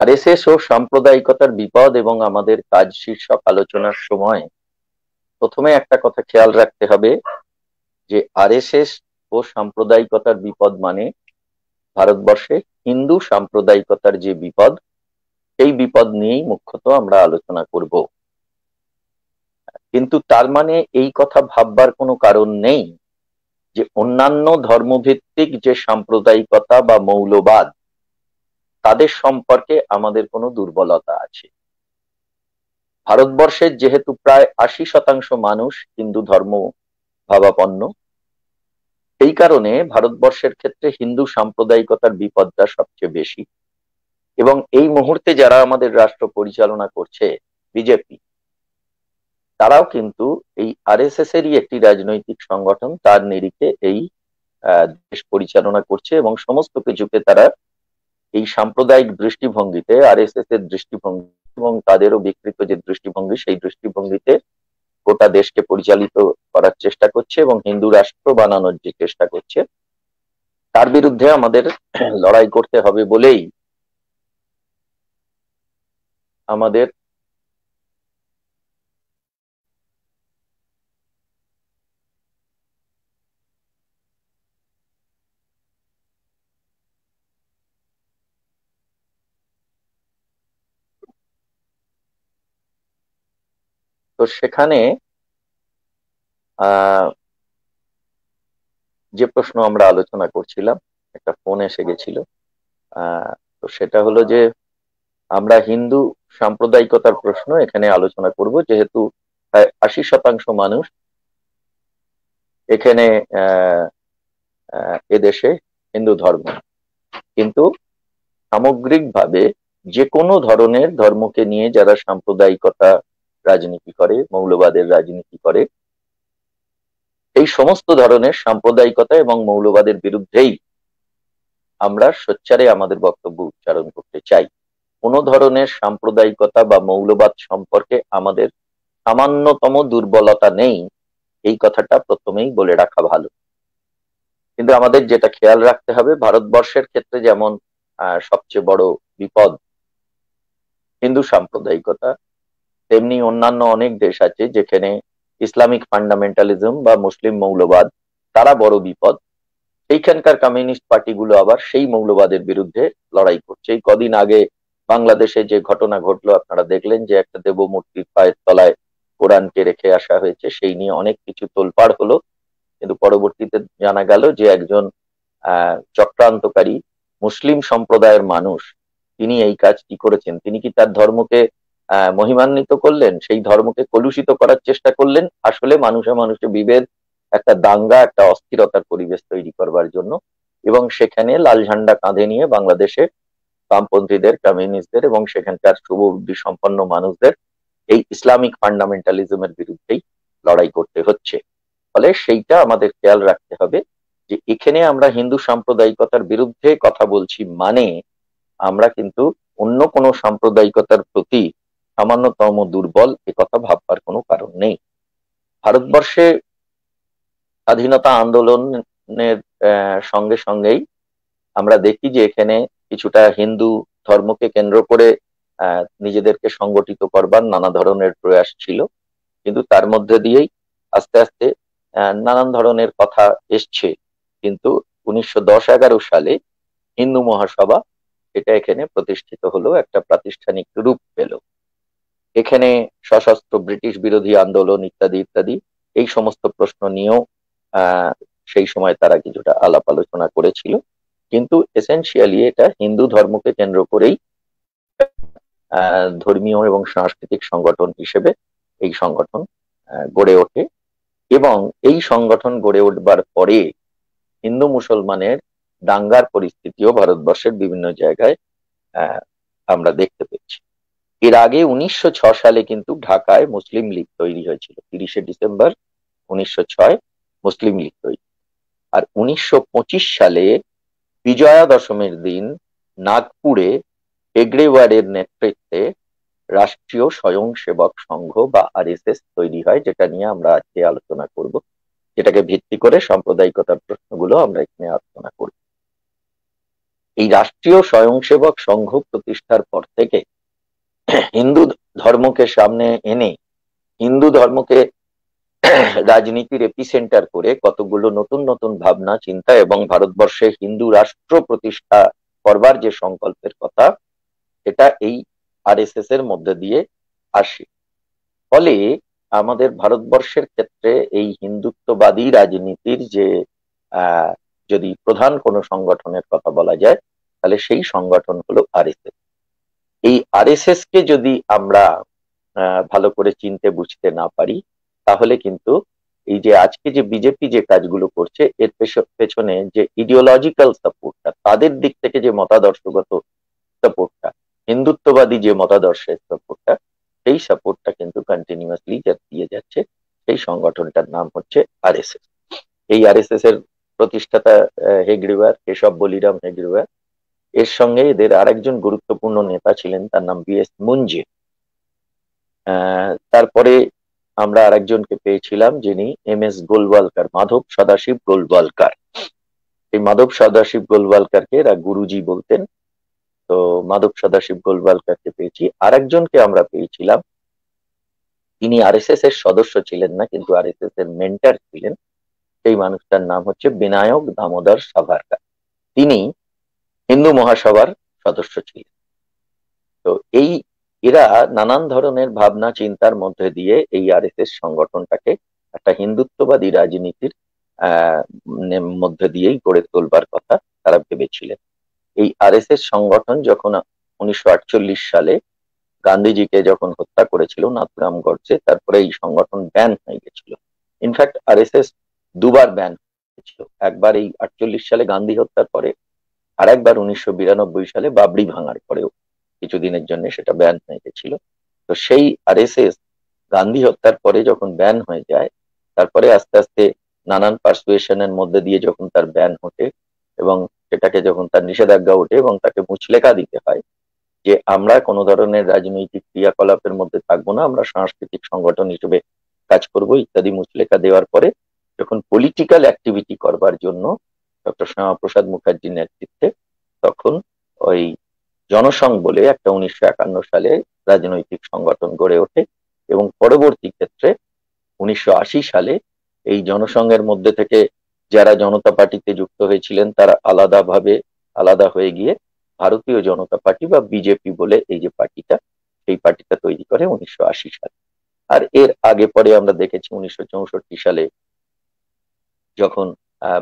RSS ও সাম্প্রদায়িকতার বিপদ এবং আমাদের কাজ শীর্ষক আলোচনার সময় প্রথমে একটা কথা খেয়াল রাখতে হবে যে আরএসএস ও সাম্প্রদায়িকতার বিপদ মানে ভারতবর্ষে হিন্দু সাম্প্রদায়িকতার যে বিপদ, সেই বিপদ নিয়েই মুখ্যত আমরা আলোচনা করব। কিন্তু তার মানে এই কথা ভাববার কোনো কারণ নেই যে অন্যান্য ধর্মভিত্তিক যে সাম্প্রদায়িকতা বা মৌলবাদ, তাদের সম্পর্কে আমাদের কোনো দুর্বলতা আছে। ভারতবর্ষের যেহেতু প্রায় ৮০% মানুষ হিন্দু ধর্ম ভাবাপন্ন, এই কারণে ভারতবর্ষের ক্ষেত্রে হিন্দু সাম্প্রদায়িকতার বিপদটা সবচেয়ে বেশি। এবং এই মুহূর্তে যারা আমাদের রাষ্ট্র পরিচালনা করছে, বিজেপি, তারাও কিন্তু এই আরএসএস এরই একটি রাজনৈতিক সংগঠন, তার নিরিখে এই দেশ পরিচালনা করছে এবং সমস্ত কিছুকে তারা এই সাম্প্রদায়িক দৃষ্টিভঙ্গিতে, আরএসএস এর দৃষ্টিভঙ্গি এবং তাদেরও বিকৃত যে দৃষ্টিভঙ্গি, সেই দৃষ্টিভঙ্গিতে গোটা দেশকে পরিচালিত করার চেষ্টা করছে এবং হিন্দু রাষ্ট্র বানানোর যে চেষ্টা করছে, তার বিরুদ্ধে আমাদের লড়াই করতে হবে বলেই আমাদের তো সেখানে আহ যে প্রশ্ন আমরা আলোচনা করছিলাম, একটা ফোন এসে গেছিল। আহ তো সেটা হলো যে আমরা হিন্দু সাম্প্রদায়িকতার প্রশ্ন এখানে আলোচনা করব, যেহেতু প্রায় ৮০% মানুষ এখানে আহ এদেশে হিন্দু ধর্ম। কিন্তু সামগ্রিকভাবে যে কোনো ধরনের ধর্মকে নিয়ে যারা সাম্প্রদায়িকতা রাজনীতি করে, মৌলবাদের রাজনীতি করে, এই সমস্ত ধরনের সাম্প্রদায়িকতা এবং মৌলবাদের বিরুদ্ধেই আমরা সোচ্চারে আমাদের বক্তব্য উচ্চারণ করতে চাই। কোনো ধরনের সাম্প্রদায়িকতা বা মৌলবাদ সম্পর্কে আমাদের সামান্যতম দুর্বলতা নেই, এই কথাটা প্রথমেই বলে রাখা ভালো। কিন্তু আমাদের যেটা খেয়াল রাখতে হবে, ভারতবর্ষের ক্ষেত্রে যেমন সবচেয়ে বড় বিপদ হিন্দু সাম্প্রদায়িকতা, তেমনি অন্যান্য অনেক দেশ আছে যেখানে ইসলামিক ফান্ডামেন্টালিজম বা মুসলিম মৌলবাদ তারা বড় বিপদ। এইখানকার কমিউনিস্ট পার্টিগুলো আবার সেই মৌলবাদের বিরুদ্ধে লড়াই করছে। এই কদিন আগে বাংলাদেশে যে ঘটনা ঘটলো, আপনারা দেখলেন যে একটা দেবমূর্তির পায়ের তলায় কোরআনকে রেখে আসা হয়েছে, সেই নিয়ে অনেক কিছু তোলপাড় হলো। কিন্তু পরবর্তীতে জানা গেল যে একজন চক্রান্তকারী মুসলিম সম্প্রদায়ের মানুষ, তিনি এই কাজটি করেছেন। তিনি কি তার ধর্মকে মহিমান্বিত করলেন? সেই ধর্মকে কলুষিত করার চেষ্টা করলেন, আসলে মানুষে মানুষে বিভেদ, একটা দাঙ্গা, একটা অস্থিরতার পরিবেশ তৈরি করবার জন্য। এবং সেখানে লাল ঝান্ডা কাঁধে নিয়ে বাংলাদেশে বামপন্থীদের, কমিউনিস্টদের এবং সেখানকার শুভবুদ্ধি সম্পন্ন মানুষদের এই ইসলামিক ফান্ডামেন্টালিজমের বিরুদ্ধেই লড়াই করতে হচ্ছে। ফলে সেইটা আমাদের খেয়াল রাখতে হবে যে এখানে আমরা হিন্দু সাম্প্রদায়িকতার বিরুদ্ধে কথা বলছি মানে আমরা কিন্তু অন্য কোনো সাম্প্রদায়িকতার প্রতি সামান্যতম দুর্বল, এ কথা ভাববার কোনো কারণ নেই। ভারতবর্ষে স্বাধীনতা আন্দোলনের সঙ্গে সঙ্গেই আমরা দেখি যে এখানে কিছুটা হিন্দু ধর্মকে কেন্দ্র করে নিজেদেরকে সংগঠিত করবার নানা ধরনের প্রয়াস ছিল। কিন্তু তার মধ্যে দিয়েই আস্তে আস্তে নানান ধরনের কথা এসছে। কিন্তু 1910-11 সালে হিন্দু মহাসভা, এটা এখানে প্রতিষ্ঠিত হলো, একটা প্রাতিষ্ঠানিক রূপ পেল। এখানে সশস্ত্র ব্রিটিশ বিরোধী আন্দোলন ইত্যাদি ইত্যাদি এই সমস্ত প্রশ্ন নিয়েও সেই সময় তারা কিছুটা আলাপ আলোচনা করেছিল। কিন্তু এসেনশিয়ালি এটা হিন্দু ধর্মকে কেন্দ্র করেই ধর্মীয় এবং সাংস্কৃতিক সংগঠন হিসেবে এই সংগঠন গড়ে ওঠে। এবং এই সংগঠন গড়ে উঠবার পরে হিন্দু মুসলমানের দাঙ্গার পরিস্থিতিও ভারতবর্ষের বিভিন্ন জায়গায় আমরা দেখতে পেয়েছি। এর আগে 1906 সালে কিন্তু ঢাকায় মুসলিম লীগ তৈরি হয়েছিল, 30শে ডিসেম্বর 1906 মুসলিম লীগ তৈরি। আর 1925 সালে বিজয়া দশমীর দিন নাগপুরে হেগড়েওয়ারের নেতৃত্বে রাষ্ট্রীয় স্বয়ংসেবক সংঘ বা আরএসএস তৈরি হয়, যেটা নিয়ে আমরা আজকে আলোচনা করব, যেটাকে ভিত্তি করে সাম্প্রদায়িকতার প্রশ্নগুলো আমরা এখানে আলোচনা করব। এই রাষ্ট্রীয় স্বয়ংসেবক সংঘ প্রতিষ্ঠার পর থেকে হিন্দু ধর্মকে সামনে এনে হিন্দু ধর্মকে রাজনীতির এপিসেন্টার করে কতগুলো নতুন নতুন ভাবনা চিন্তা এবং ভারতবর্ষে হিন্দু রাষ্ট্র প্রতিষ্ঠা করবার যে সংকল্পের কথা, এটা এই আরএসএস এর মধ্যে দিয়ে আসে। ফলে আমাদের ভারতবর্ষের ক্ষেত্রে এই হিন্দুত্ববাদী রাজনীতির যে আহ যদি প্রধান কোনো সংগঠনের কথা বলা যায়, তাহলে সেই সংগঠন হলো আরএসএস। এই আরএসএস কে যদি আমরা ভালো করে চিনতে বুঝতে না পারি, তাহলে কিন্তু এই যে আজকে যে বিজেপি যে কাজগুলো করছে এর পেছনে যে ইডিওলজিক্যাল সাপোর্টটা, তাদের দিক থেকে যে মতাদর্শগত সাপোর্টটা, হিন্দুত্ববাদী যে মতাদর্শের সাপোর্টটা, সেই সাপোর্টটা কিন্তু কন্টিনিউয়াসলি দিয়ে যাচ্ছে সেই সংগঠনটার নাম হচ্ছে আরএসএস। এই আরএসএস এর প্রতিষ্ঠাতা হেগড়েওয়ার, কেশব বলিরাম হেগড়েওয়ার। এর সঙ্গে এদের আরেকজন গুরুত্বপূর্ণ নেতা ছিলেন, তার নাম বিএস মুঞ্জে। তারপরে আমরা আরেকজনকে পেয়েছিলাম যিনি এম.এস. গোলওয়ালকার, মাধব সদাশিব গোলওয়ালকার। এই মাধব সদাশিব গোলওয়ালকারকে এরা গুরুজি বলতেন। তো মাধব সদাশিব গোলওয়ালকারকে পেয়েছি। আরেকজনকে আমরা পেয়েছিলাম, তিনি আরএসএস এর সদস্য ছিলেন না, কিন্তু আরএসএস এর মেন্টর ছিলেন। সেই মানুষটার নাম হচ্ছে বিনায়ক দামোদর সাভারকার। তিনি হিন্দু মহাসভার সদস্য ছিলেন। তো এরা নানান ধরনের ভাবনা চিন্তার মধ্যে দিয়ে এই আরএসএস সংগঠনটাকে একটা হিন্দুত্ববাদী রাজনীতির মধ্যে দিয়েই গড়ে তোলবার কথা তারা ভেবেছিলেন। এই আরএসএস সংগঠন যখন 1948 সালে গান্ধীজিকে যখন হত্যা করেছিল নাথুরাম গডসে, তারপরে এই সংগঠন ব্যান হয়ে গেছিল। ইনফ্যাক্ট আরএসএস দুবার ব্যান হয়েছিল, একবার এই 48 সালে গান্ধী হত্যার পরে, আর একবার 1992 সালে বাবরি ভাঙার পরেও কিছুদিনের জন্য সেটা ব্যান হয়ে গেছিল। তো সেই আরএসএস গান্ধী হত্যার পরে যখন ব্যান হয়ে যায়, তারপরে আস্তে আস্তে নানান পার্সুয়েশনের মধ্যে দিয়ে যখন তার ব্যান ওঠে এবং সেটাকে যখন তার নিষেধাজ্ঞা ওঠে এবং তাকে মুচলেকা দিতে হয় যে আমরা কোনো ধরনের রাজনৈতিক ক্রিয়াকলাপের মধ্যে থাকবো না, আমরা সাংস্কৃতিক সংগঠন হিসেবে কাজ করব ইত্যাদি মুচলেকা দেওয়ার পরে যখন পলিটিক্যাল অ্যাক্টিভিটি করবার জন্য ডক্টর শ্যামাপ্রসাদ মুখার্জির নেতৃত্বে তখন ওই জনসংঘ বলে একটা 1951 সালে রাজনৈতিক সংগঠন গড়ে ওঠে এবং পরবর্তী ক্ষেত্রে 1980 সালে এই জনসংঘের মধ্যে থেকে যারা জনতা পার্টিতে যুক্ত হয়েছিলেন তারা আলাদা হয়ে গিয়ে ভারতীয় জনতা পার্টি বা বিজেপি বলে এই যে পার্টিটা, সেই পার্টিটা তৈরি করে 1980 সালে। আর এর আগে পরে আমরা দেখেছি 1964 সালে যখন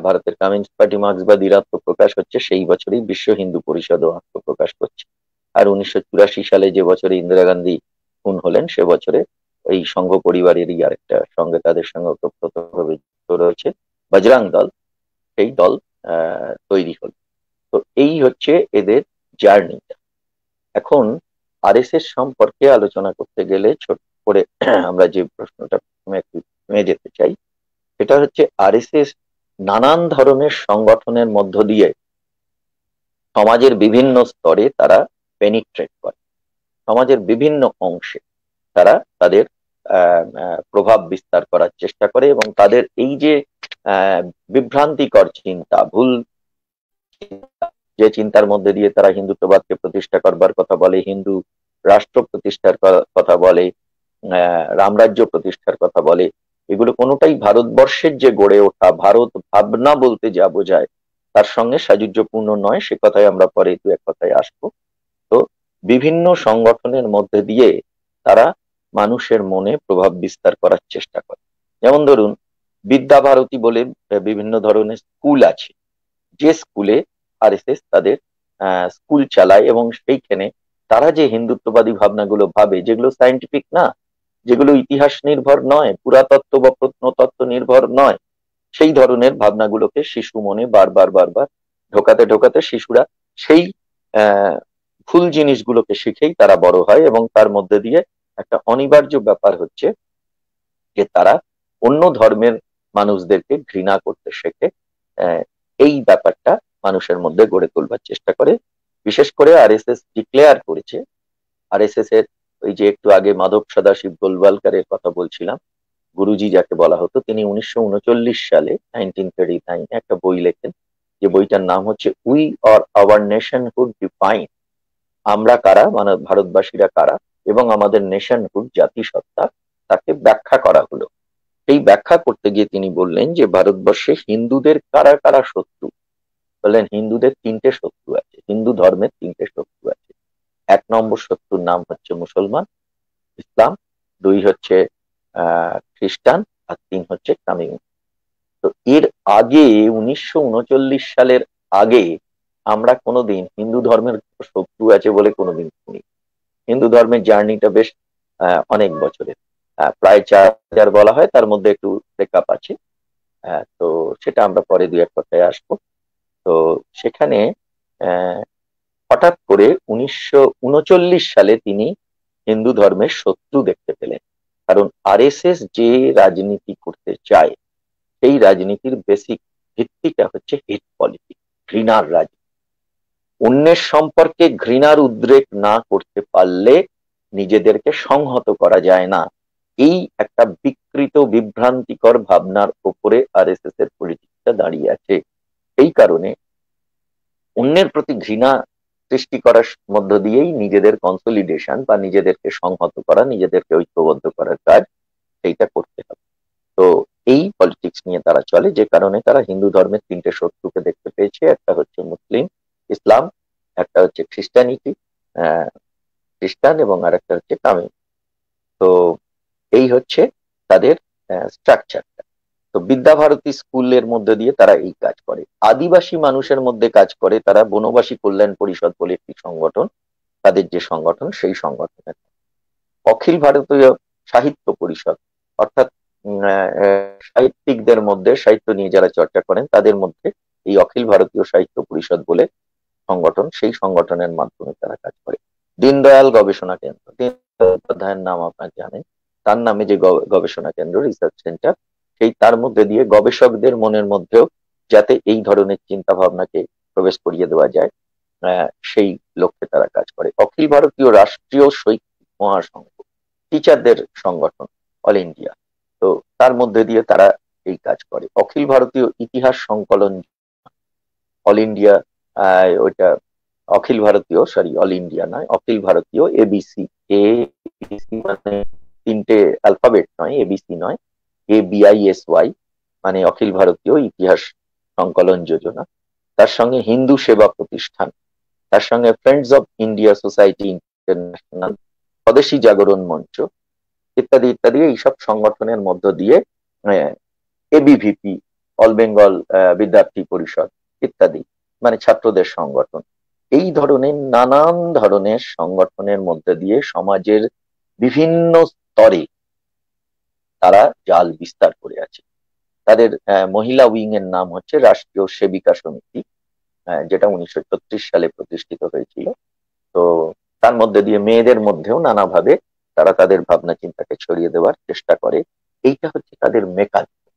ভারতের কমিউনিস্ট পার্টি মার্ক্সবাদীর আত্মপ্রকাশ হচ্ছে, সেই বছরই বিশ্ব হিন্দু পরিষদও আত্মপ্রকাশ করছে। আর 1984 সালে যে বছরে ইন্দিরা গান্ধী খুন হলেন, সে বছরে এই সংঘ পরিবারেরই আরেকটা সঙ্গে তাদের সঙ্গে ওতপ্রোতভাবে যুক্ত রয়েছে বজরং দল, সেই দল তৈরি হল। তো এই হচ্ছে এদের জার্নিটা। এখন আরএসএস সম্পর্কে আলোচনা করতে গেলে ছোট করে আমরা যে প্রশ্নটা প্রথমে একটু থেমে যেতে চাই, সেটা হচ্ছে আরএসএস নানান ধরনের সংগঠনের মধ্য দিয়ে সমাজের বিভিন্ন স্তরে তারা পেনিট্রেট করে, সমাজের বিভিন্ন অংশে তারা তাদের প্রভাব বিস্তার করার চেষ্টা করে এবং তাদের এই যে বিভ্রান্তিকর চিন্তা, ভুল যে চিন্তার মধ্যে দিয়ে তারা হিন্দুত্ববাদকে প্রতিষ্ঠা করবার কথা বলে, হিন্দু রাষ্ট্র প্রতিষ্ঠার কথা বলে, রামরাজ্য প্রতিষ্ঠার কথা বলে, এগুলো কোনোটাই ভারতবর্ষের যে গড়ে ওঠা ভারত ভাবনা বলতে যা বোঝায় তার সঙ্গে সাযুজ্যপূর্ণ নয়। সে কথায় আমরা পরে দু এক কথায় আসবো। তো বিভিন্ন সংগঠনের মধ্যে দিয়ে তারা মানুষের মনে প্রভাব বিস্তার করার চেষ্টা করে। যেমন ধরুন বিদ্যা ভারতী বলে বিভিন্ন ধরনের স্কুল আছে, যে স্কুলে আরএসএস তাদের স্কুল চালায় এবং সেইখানে তারা যে হিন্দুত্ববাদী ভাবনাগুলো ভাবে, যেগুলো সায়েন্টিফিক না, যেগুলো ইতিহাস নির্ভর নয়, পুরাতত্ত্ব বা প্রত্নতত্ত্ব নির্ভর নয়, সেই ধরনের ভাবনাগুলোকে শিশু মনে বারবার ঢোকাতে ঢোকাতে শিশুরা সেই ভুল জিনিসগুলোকে শিখেই তারা বড় হয় এবং তার মধ্যে দিয়ে একটা অনিবার্য ব্যাপার হচ্ছে যে তারা অন্য ধর্মের মানুষদেরকে ঘৃণা করতে শেখে। এই ব্যাপারটা মানুষের মধ্যে গড়ে তোলবার চেষ্টা করে। বিশেষ করে আরএসএস ডিক্লেয়ার করেছে, আরএসএস এর ওই যে একটু আগে মাধব সদাশিব গোলওয়ালকারের কথা বলছিলাম, গুরুজি যাকে বলা হতো, তিনি 1939 সালে 1939 একটা বই লেখেন যে বইটার নাম হচ্ছে we or hour nationhood define, আমরা কারা মানে ভারতবাসীরা কারা এবং আমাদের নেশনহুড জাতিসত্তা, তাকে ব্যাখ্যা করা হলো। এই ব্যাখ্যা করতে গিয়ে তিনি বললেন যে ভারতবর্ষে হিন্দুদের কারা কারা শত্রু। বললেন হিন্দুদের তিনটে শত্রু আছে, হিন্দু ধর্মের তিনটে শত্রু আছে। এক নম্বর শত্রুর নাম হচ্ছে মুসলমান, ইসলাম, দুই হচ্ছে খ্রিস্টান, আর তিন হচ্ছে তামিল। তো এর আগে 1939 সালের আগে আমরা কোনোদিন হিন্দু ধর্মের শত্রু আছে বলে কোনোদিন শুনি। হিন্দু ধর্মের জার্নিটা বেশ অনেক বছরের, প্রায় 4000 বলা হয়, তার মধ্যে একটু ব্রেকআপ আছে। তো সেটা আমরা পরে দুই এক কথায় আসবো। তো সেখানে আহ হঠাৎ করে 1939 সালে তিনি হিন্দু ধর্মের শত্রু দেখতে পেলেন। কারণ আরএসএস যে রাজনীতি করতে চায় সেই রাজনীতির বেসিক ভিত্তিটা হচ্ছে হেট পলিটিক্স, ঘৃণার রাজনীতি। অন্যের সম্পর্কে ঘৃণার উদ্রেক না করতে পারলে নিজেদেরকে সংহত করা যায় না। এই একটা বিকৃত বিভ্রান্তিকর ভাবনার উপরে আরএসএস এর পলিটিক্সটা দাঁড়িয়ে আছে। এই কারণে অন্যের প্রতি ঘৃণা সৃষ্টি করার মধ্য দিয়েই নিজেদের কনসলিডেশন বা নিজেদেরকে সংহত করা, নিজেদেরকে ঐক্যবদ্ধ করার কাজ, সেইটা করতে হবে। তো এই পলিটিক্স নিয়ে তারা চলে, যে কারণে তারা হিন্দু ধর্মের তিনটে শত্রুকে দেখতে পেয়েছে। একটা হচ্ছে মুসলিম, ইসলাম, একটা হচ্ছে খ্রিস্টানিটি, খ্রিস্টান, এবং আর একটা হচ্ছে তামিল। তো এই হচ্ছে তাদের স্ট্রাকচারটা। তো বিদ্যাভারতী স্কুলের মধ্যে দিয়ে তারা এই কাজ করে। আদিবাসী মানুষের মধ্যে কাজ করে তারা বনবাসী কল্যাণ পরিষদ বলে একটি সংগঠন, তাদের যে সংগঠন, সেই সংগঠনের অখিল ভারতীয় সাহিত্য পরিষদ, অর্থাৎ সাহিত্যিকদের মধ্যে, সাহিত্য নিয়ে যারা চর্চা করেন তাদের মধ্যে এই অখিল ভারতীয় সাহিত্য পরিষদ বলে সংগঠন, সেই সংগঠনের মাধ্যমে তারা কাজ করে। দীনদয়াল গবেষণা কেন্দ্র, দীনদয়াল উপাধ্যায়ের নাম আপনারা জানেন, তার নামে যে গবেষণা কেন্দ্র, রিসার্চ সেন্টার, সেই তার মধ্যে দিয়ে গবেষকদের মনের মধ্যেও যাতে এই ধরনের চিন্তা ভাবনাকে প্রবেশ করিয়ে দেওয়া যায়, সেই লক্ষ্যে তারা কাজ করে। অখিল ভারতীয় রাষ্ট্রীয় শৈক্ষিক মহাসংঘ, টিচারদের সংগঠন, অল ইন্ডিয়া, তো তার মধ্যে দিয়ে তারা এই কাজ করে। অখিল ভারতীয় ইতিহাস সংকলন, অল ইন্ডিয়া, ওইটা অখিল ভারতীয়, সরি অল ইন্ডিয়া নয়, অখিল ভারতীয় এবিসি, এবিসি মানে তিনটে অ্যালফাবেট নয়, এবিসি নয়, ABISY মানে অখিল ভারতীয় ইতিহাস সংকলন যোজনা, তার সঙ্গে হিন্দু সেবা প্রতিষ্ঠান, তার সঙ্গে friends of India society international, Swadeshi Jagran Manch, ইত্যাদি ইত্যাদি। এইসব সংগঠনের মধ্য দিয়ে ABVP, অল বেঙ্গল বিদ্যার্থী পরিষদ ইত্যাদি, মানে ছাত্রদের সংগঠন, এই ধরনের নানান ধরনের সংগঠনের মধ্যে দিয়ে সমাজের বিভিন্ন স্তরে তারা জাল বিস্তার করে আছে। তাদের মহিলা উইং এর নাম হচ্ছে রাষ্ট্রীয় সেবিকা সমিতি, যেটা 1936 সালে প্রতিষ্ঠিত হয়েছিল। তো তার মধ্যে দিয়ে মেয়েদের মধ্যেও নানাভাবে তারা তাদের ভাবনা চিন্তাকে ছড়িয়ে দেওয়ার চেষ্টা করে। এইটা হচ্ছে তাদের মেকানিজম।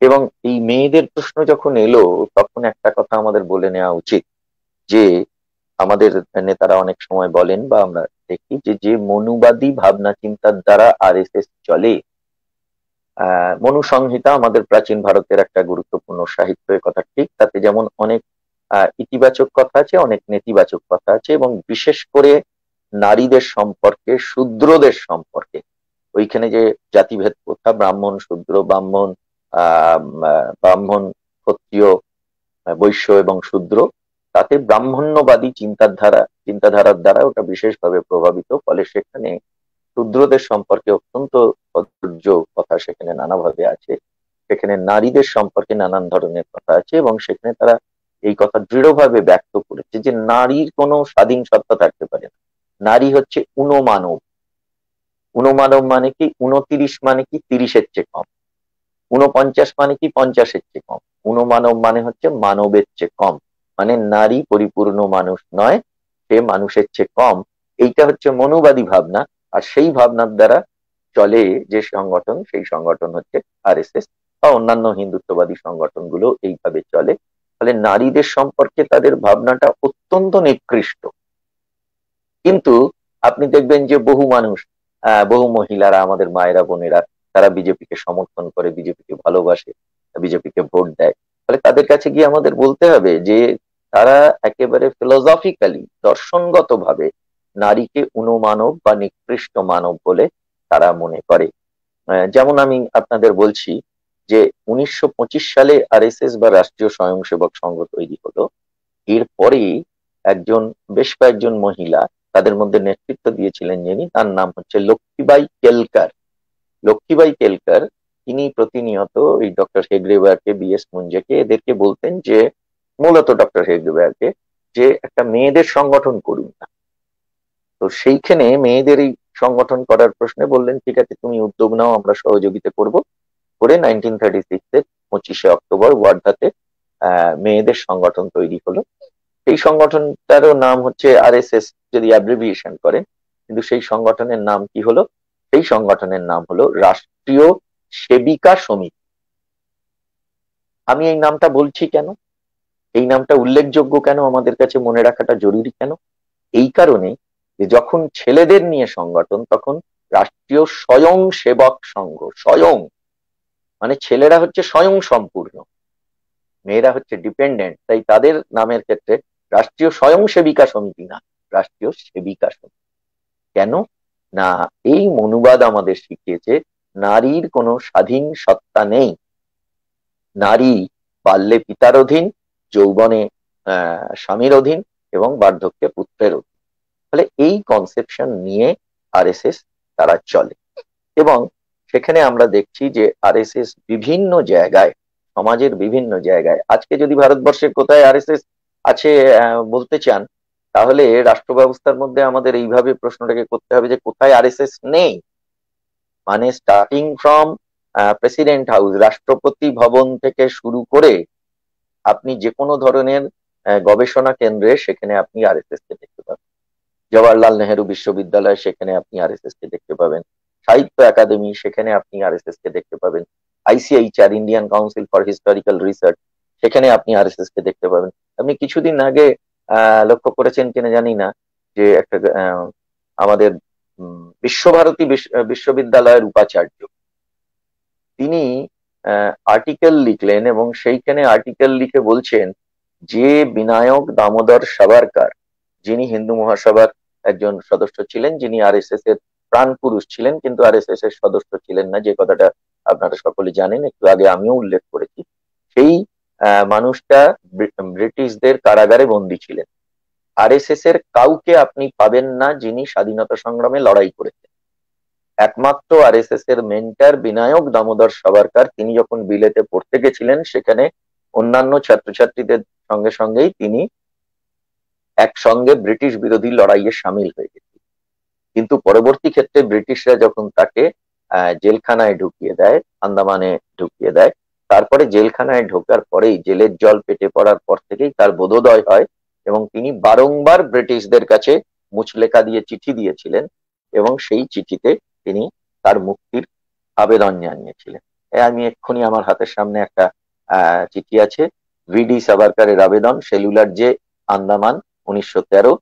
এবং এই মেয়েদের প্রশ্ন যখন এলো, তখন একটা কথা আমাদের বলে নেওয়া উচিত যে আমাদের নেতারা অনেক সময় বলেন বা আমরা দেখি যে যে মনুবাদী ভাবনা চিন্তার দ্বারা আরএসএস চলে, মনু সংহিতা আমাদের প্রাচীন ভারতের একটা গুরুত্বপূর্ণ সাহিত্য, কথা ঠিক, তাতে যেমন অনেক ইতিবাচক কথা আছে, অনেক নেতিবাচক কথা আছে, এবং বিশেষ করে নারীদের সম্পর্কে, শূদ্রদের সম্পর্কে, ওইখানে যে জাতিভেদ প্রথা, ব্রাহ্মণ শূদ্র, ব্রাহ্মণ ক্ষত্রিয়, বৈশ্য এবং শূদ্র, তাতে ব্রাহ্মণ্যবাদী চিন্তাধারার দ্বারা ওটা বিশেষভাবে প্রভাবিত। ফলে সেখানে শূদ্রদের সম্পর্কে অত্যন্ত কদর্য কথা সেখানে নানাভাবে আছে, সেখানে নারীদের সম্পর্কে নানান ধরনের কথা আছে, এবং সেখানে তারা এই কথা দৃঢ়ভাবে ব্যক্ত করেছে যে নারীর কোনো স্বাধীন সত্তা থাকতে পারে না। নারী হচ্ছে উনমানব। উনমানব মানে কি? 29 মানে কি 30-এর চেয়ে কম, 49 মানে কি 50-এর চেয়ে কম। উনমানব মানে হচ্ছে মানবের চেয়ে কম, মানে নারী পরিপূর্ণ মানুষ নয়, সে মানুষের চেয়ে কম। এইটা হচ্ছে মনুবাদী ভাবনা, আর সেই ভাবনার দ্বারা চলে যে সংগঠন, সেই সংগঠন হচ্ছে আরএসএস বা অন্যান্য হিন্দুত্ববাদী সংগঠনগুলো এইভাবে চলে। ফলে নারীদের সম্পর্কে তাদের ভাবনাটা অত্যন্ত নিকৃষ্ট। কিন্তু আপনি দেখবেন যে বহু মানুষ, বহু মহিলারা, আমাদের মায়েরা বোনেরা, তারা বিজেপিকে সমর্থন করে, বিজেপিকে ভালোবাসে, বিজেপিকে ভোট দেয়। ফলে তাদের কাছে গিয়ে আমাদের বলতে হবে যে তারা একেবারে ফিলোসফিক্যালি দর্শনগত ভাবে নারীকে অনুমানব বা নিকৃষ্ট মানব বলে তারা মনে করে। যেমন আমি আপনাদের বলছি যে 1925 সালে আরএসএস বা রাষ্ট্রীয় স্বয়ংসেবক সংঘ তৈরি হলো। এরপরে বেশ কয়েকজন মহিলা, তাদের মধ্যে নেতৃত্ব দিয়েছিলেন যিনি, তার নাম হচ্ছে লক্ষ্মীবাই কেলকার। লক্ষ্মীবাই কেলকার তিনি প্রতিনিয়ত এই ডক্টর হেগড়েবারকে, বিএস মুঞ্জেকে, এদেরকে বলতেন যে, মূলত ডক্টর হেগড়েবারকে, যে একটা মেয়েদের সংগঠন করুন না। তো সেইখানে মেয়েদের এই সংগঠন করার প্রশ্নে বললেন, ঠিক আছে তুমি উদ্যোগ নাও, আমরা সহযোগিতা করব। করে 1936-এর 25শে অক্টোবর ওয়ার্ধাতে মেয়েদের সংগঠন তৈরি হলো। সেই সংগঠনটারও নাম হচ্ছে আরএসএস, যদি অ্যাব্রিভিয়েশন করেন, কিন্তু সেই সংগঠনের নাম কি হলো? সেই সংগঠনের নাম হলো রাষ্ট্রীয় সেবিকা সমিতি। আমি এই নামটা বলছি কেন, এই নামটা উল্লেখযোগ্য কেন, আমাদের কাছে মনে রাখাটা জরুরি কেন? এই কারণে যে যখন ছেলেদের নিয়ে সংগঠন, তখন রাষ্ট্রীয় স্বয়ং সেবক সংঘ। স্বয়ং মানে ছেলেরা হচ্ছে স্বয়ং সম্পূর্ণ, মেয়েরা হচ্ছে ডিপেন্ডেন্ট, তাই তাদের নামের ক্ষেত্রে রাষ্ট্রীয় স্বয়ং সেবিকা সমিতি না, রাষ্ট্রীয় সেবিকা সমিতি। কেন না, এই মনুবাদ আমাদের শিখিয়েছে নারীর কোনো স্বাধীন সত্তা নেই। নারী বাল্যে পিতার অধীন, যৌবনে স্বামীর অধীন এবং বার্ধক্যে পুত্রের অধীন। ফলে এই কনসেপশন নিয়ে আরএসএস তারা চলে। এবং সেখানে আমরা দেখছি যে আরএসএস বিভিন্ন জায়গায়, সমাজের বিভিন্ন জায়গায়, আজকে যদি ভারতবর্ষের কোথায় আরএসএস আছে বলতে চান, তাহলে রাষ্ট্র ব্যবস্থার মধ্যে আমাদের এইভাবে প্রশ্নটাকে করতে হবে যে কোথায় আরএসএস নেই। মানে স্টার্টিং ফ্রম প্রেসিডেন্ট হাউস, রাষ্ট্রপতি ভবন থেকে শুরু করে আপনি যে কোনো ধরনের গবেষণা কেন্দ্রে, সেখানে আপনি আরএসএস কে দেখতে পাবেন। জওয়াহরলাল নেহেরু বিশ্ববিদ্যালয়, সেখানে আপনি আরএসএস কে দেখতে পাবেন। সাহিত্য একাডেমি, সেখানে আপনি আরএসএস কে দেখতে পাবেন। ICHR, Indian Council for Historical Research, সেখানে আপনি আরএসএস কে দেখতে পাবেন। আপনি কিছুদিন আগে লক্ষ্য করেছেন কিনা জানি না, যে একটা আমাদের বিশ্বভারতী বিশ্ববিদ্যালয়ের উপাচার্য, তিনি আর্টিকেল লিখলেন এবং সেইখানে আর্টিকেল লিখে বলছেন যে বিনায়ক দামোদর সাভারকার, যিনি হিন্দু মহাসভার একজন সদস্য ছিলেন, যিনি আরএসএস এর প্রাণ পুরুষ ছিলেন, কিন্তু আরএসএস এর সদস্য ছিলেন না, যে কথাটা আপনারা সকলে জানেন, একটু আগে আমিও উল্লেখ করেছি। সেই মানুষটা ব্রিটিশদের কারাগারে বন্দী ছিলেন। আরএসএস এর কাউকে আপনি পাবেন না যিনি স্বাধীনতা সংগ্রামে লড়াই করেছেন। একমাত্র আরএসএস এর মেন্টার বিনায়ক দামোদর সাভারকার, তিনি যখন বিলেতে পড়তে গেছিলেন, সেখানে অন্যান্য ছাত্রছাত্রীদের সঙ্গে সঙ্গেই তিনি একসঙ্গে ব্রিটিশ বিরোধী লড়াইয়ে সামিল হয়ে গেছে। কিন্তু পরবর্তী ক্ষেত্রে ব্রিটিশরা যখন তাকে জেলখানায় ঢুকিয়ে দেয়, আন্দামানে ঢুকিয়ে দেয়, তারপরে জেলখানায় ঢোকার পরেই, জেলের জল পেটে পড়ার পর থেকেই তার বোধোদয় হয় এবং তিনি বারংবার ব্রিটিশদের কাছে মুচলেখা দিয়ে চিঠি দিয়েছিলেন এবং সেই চিঠিতে তিনি তার মুক্তির আবেদন জানিয়েছিলেন। আমি এক্ষুনি আমার হাতের সামনে একটা চিঠি আছে, ভিডি সাভারকারের আবেদন, সেলুলার জে, আন্দামান, 1913,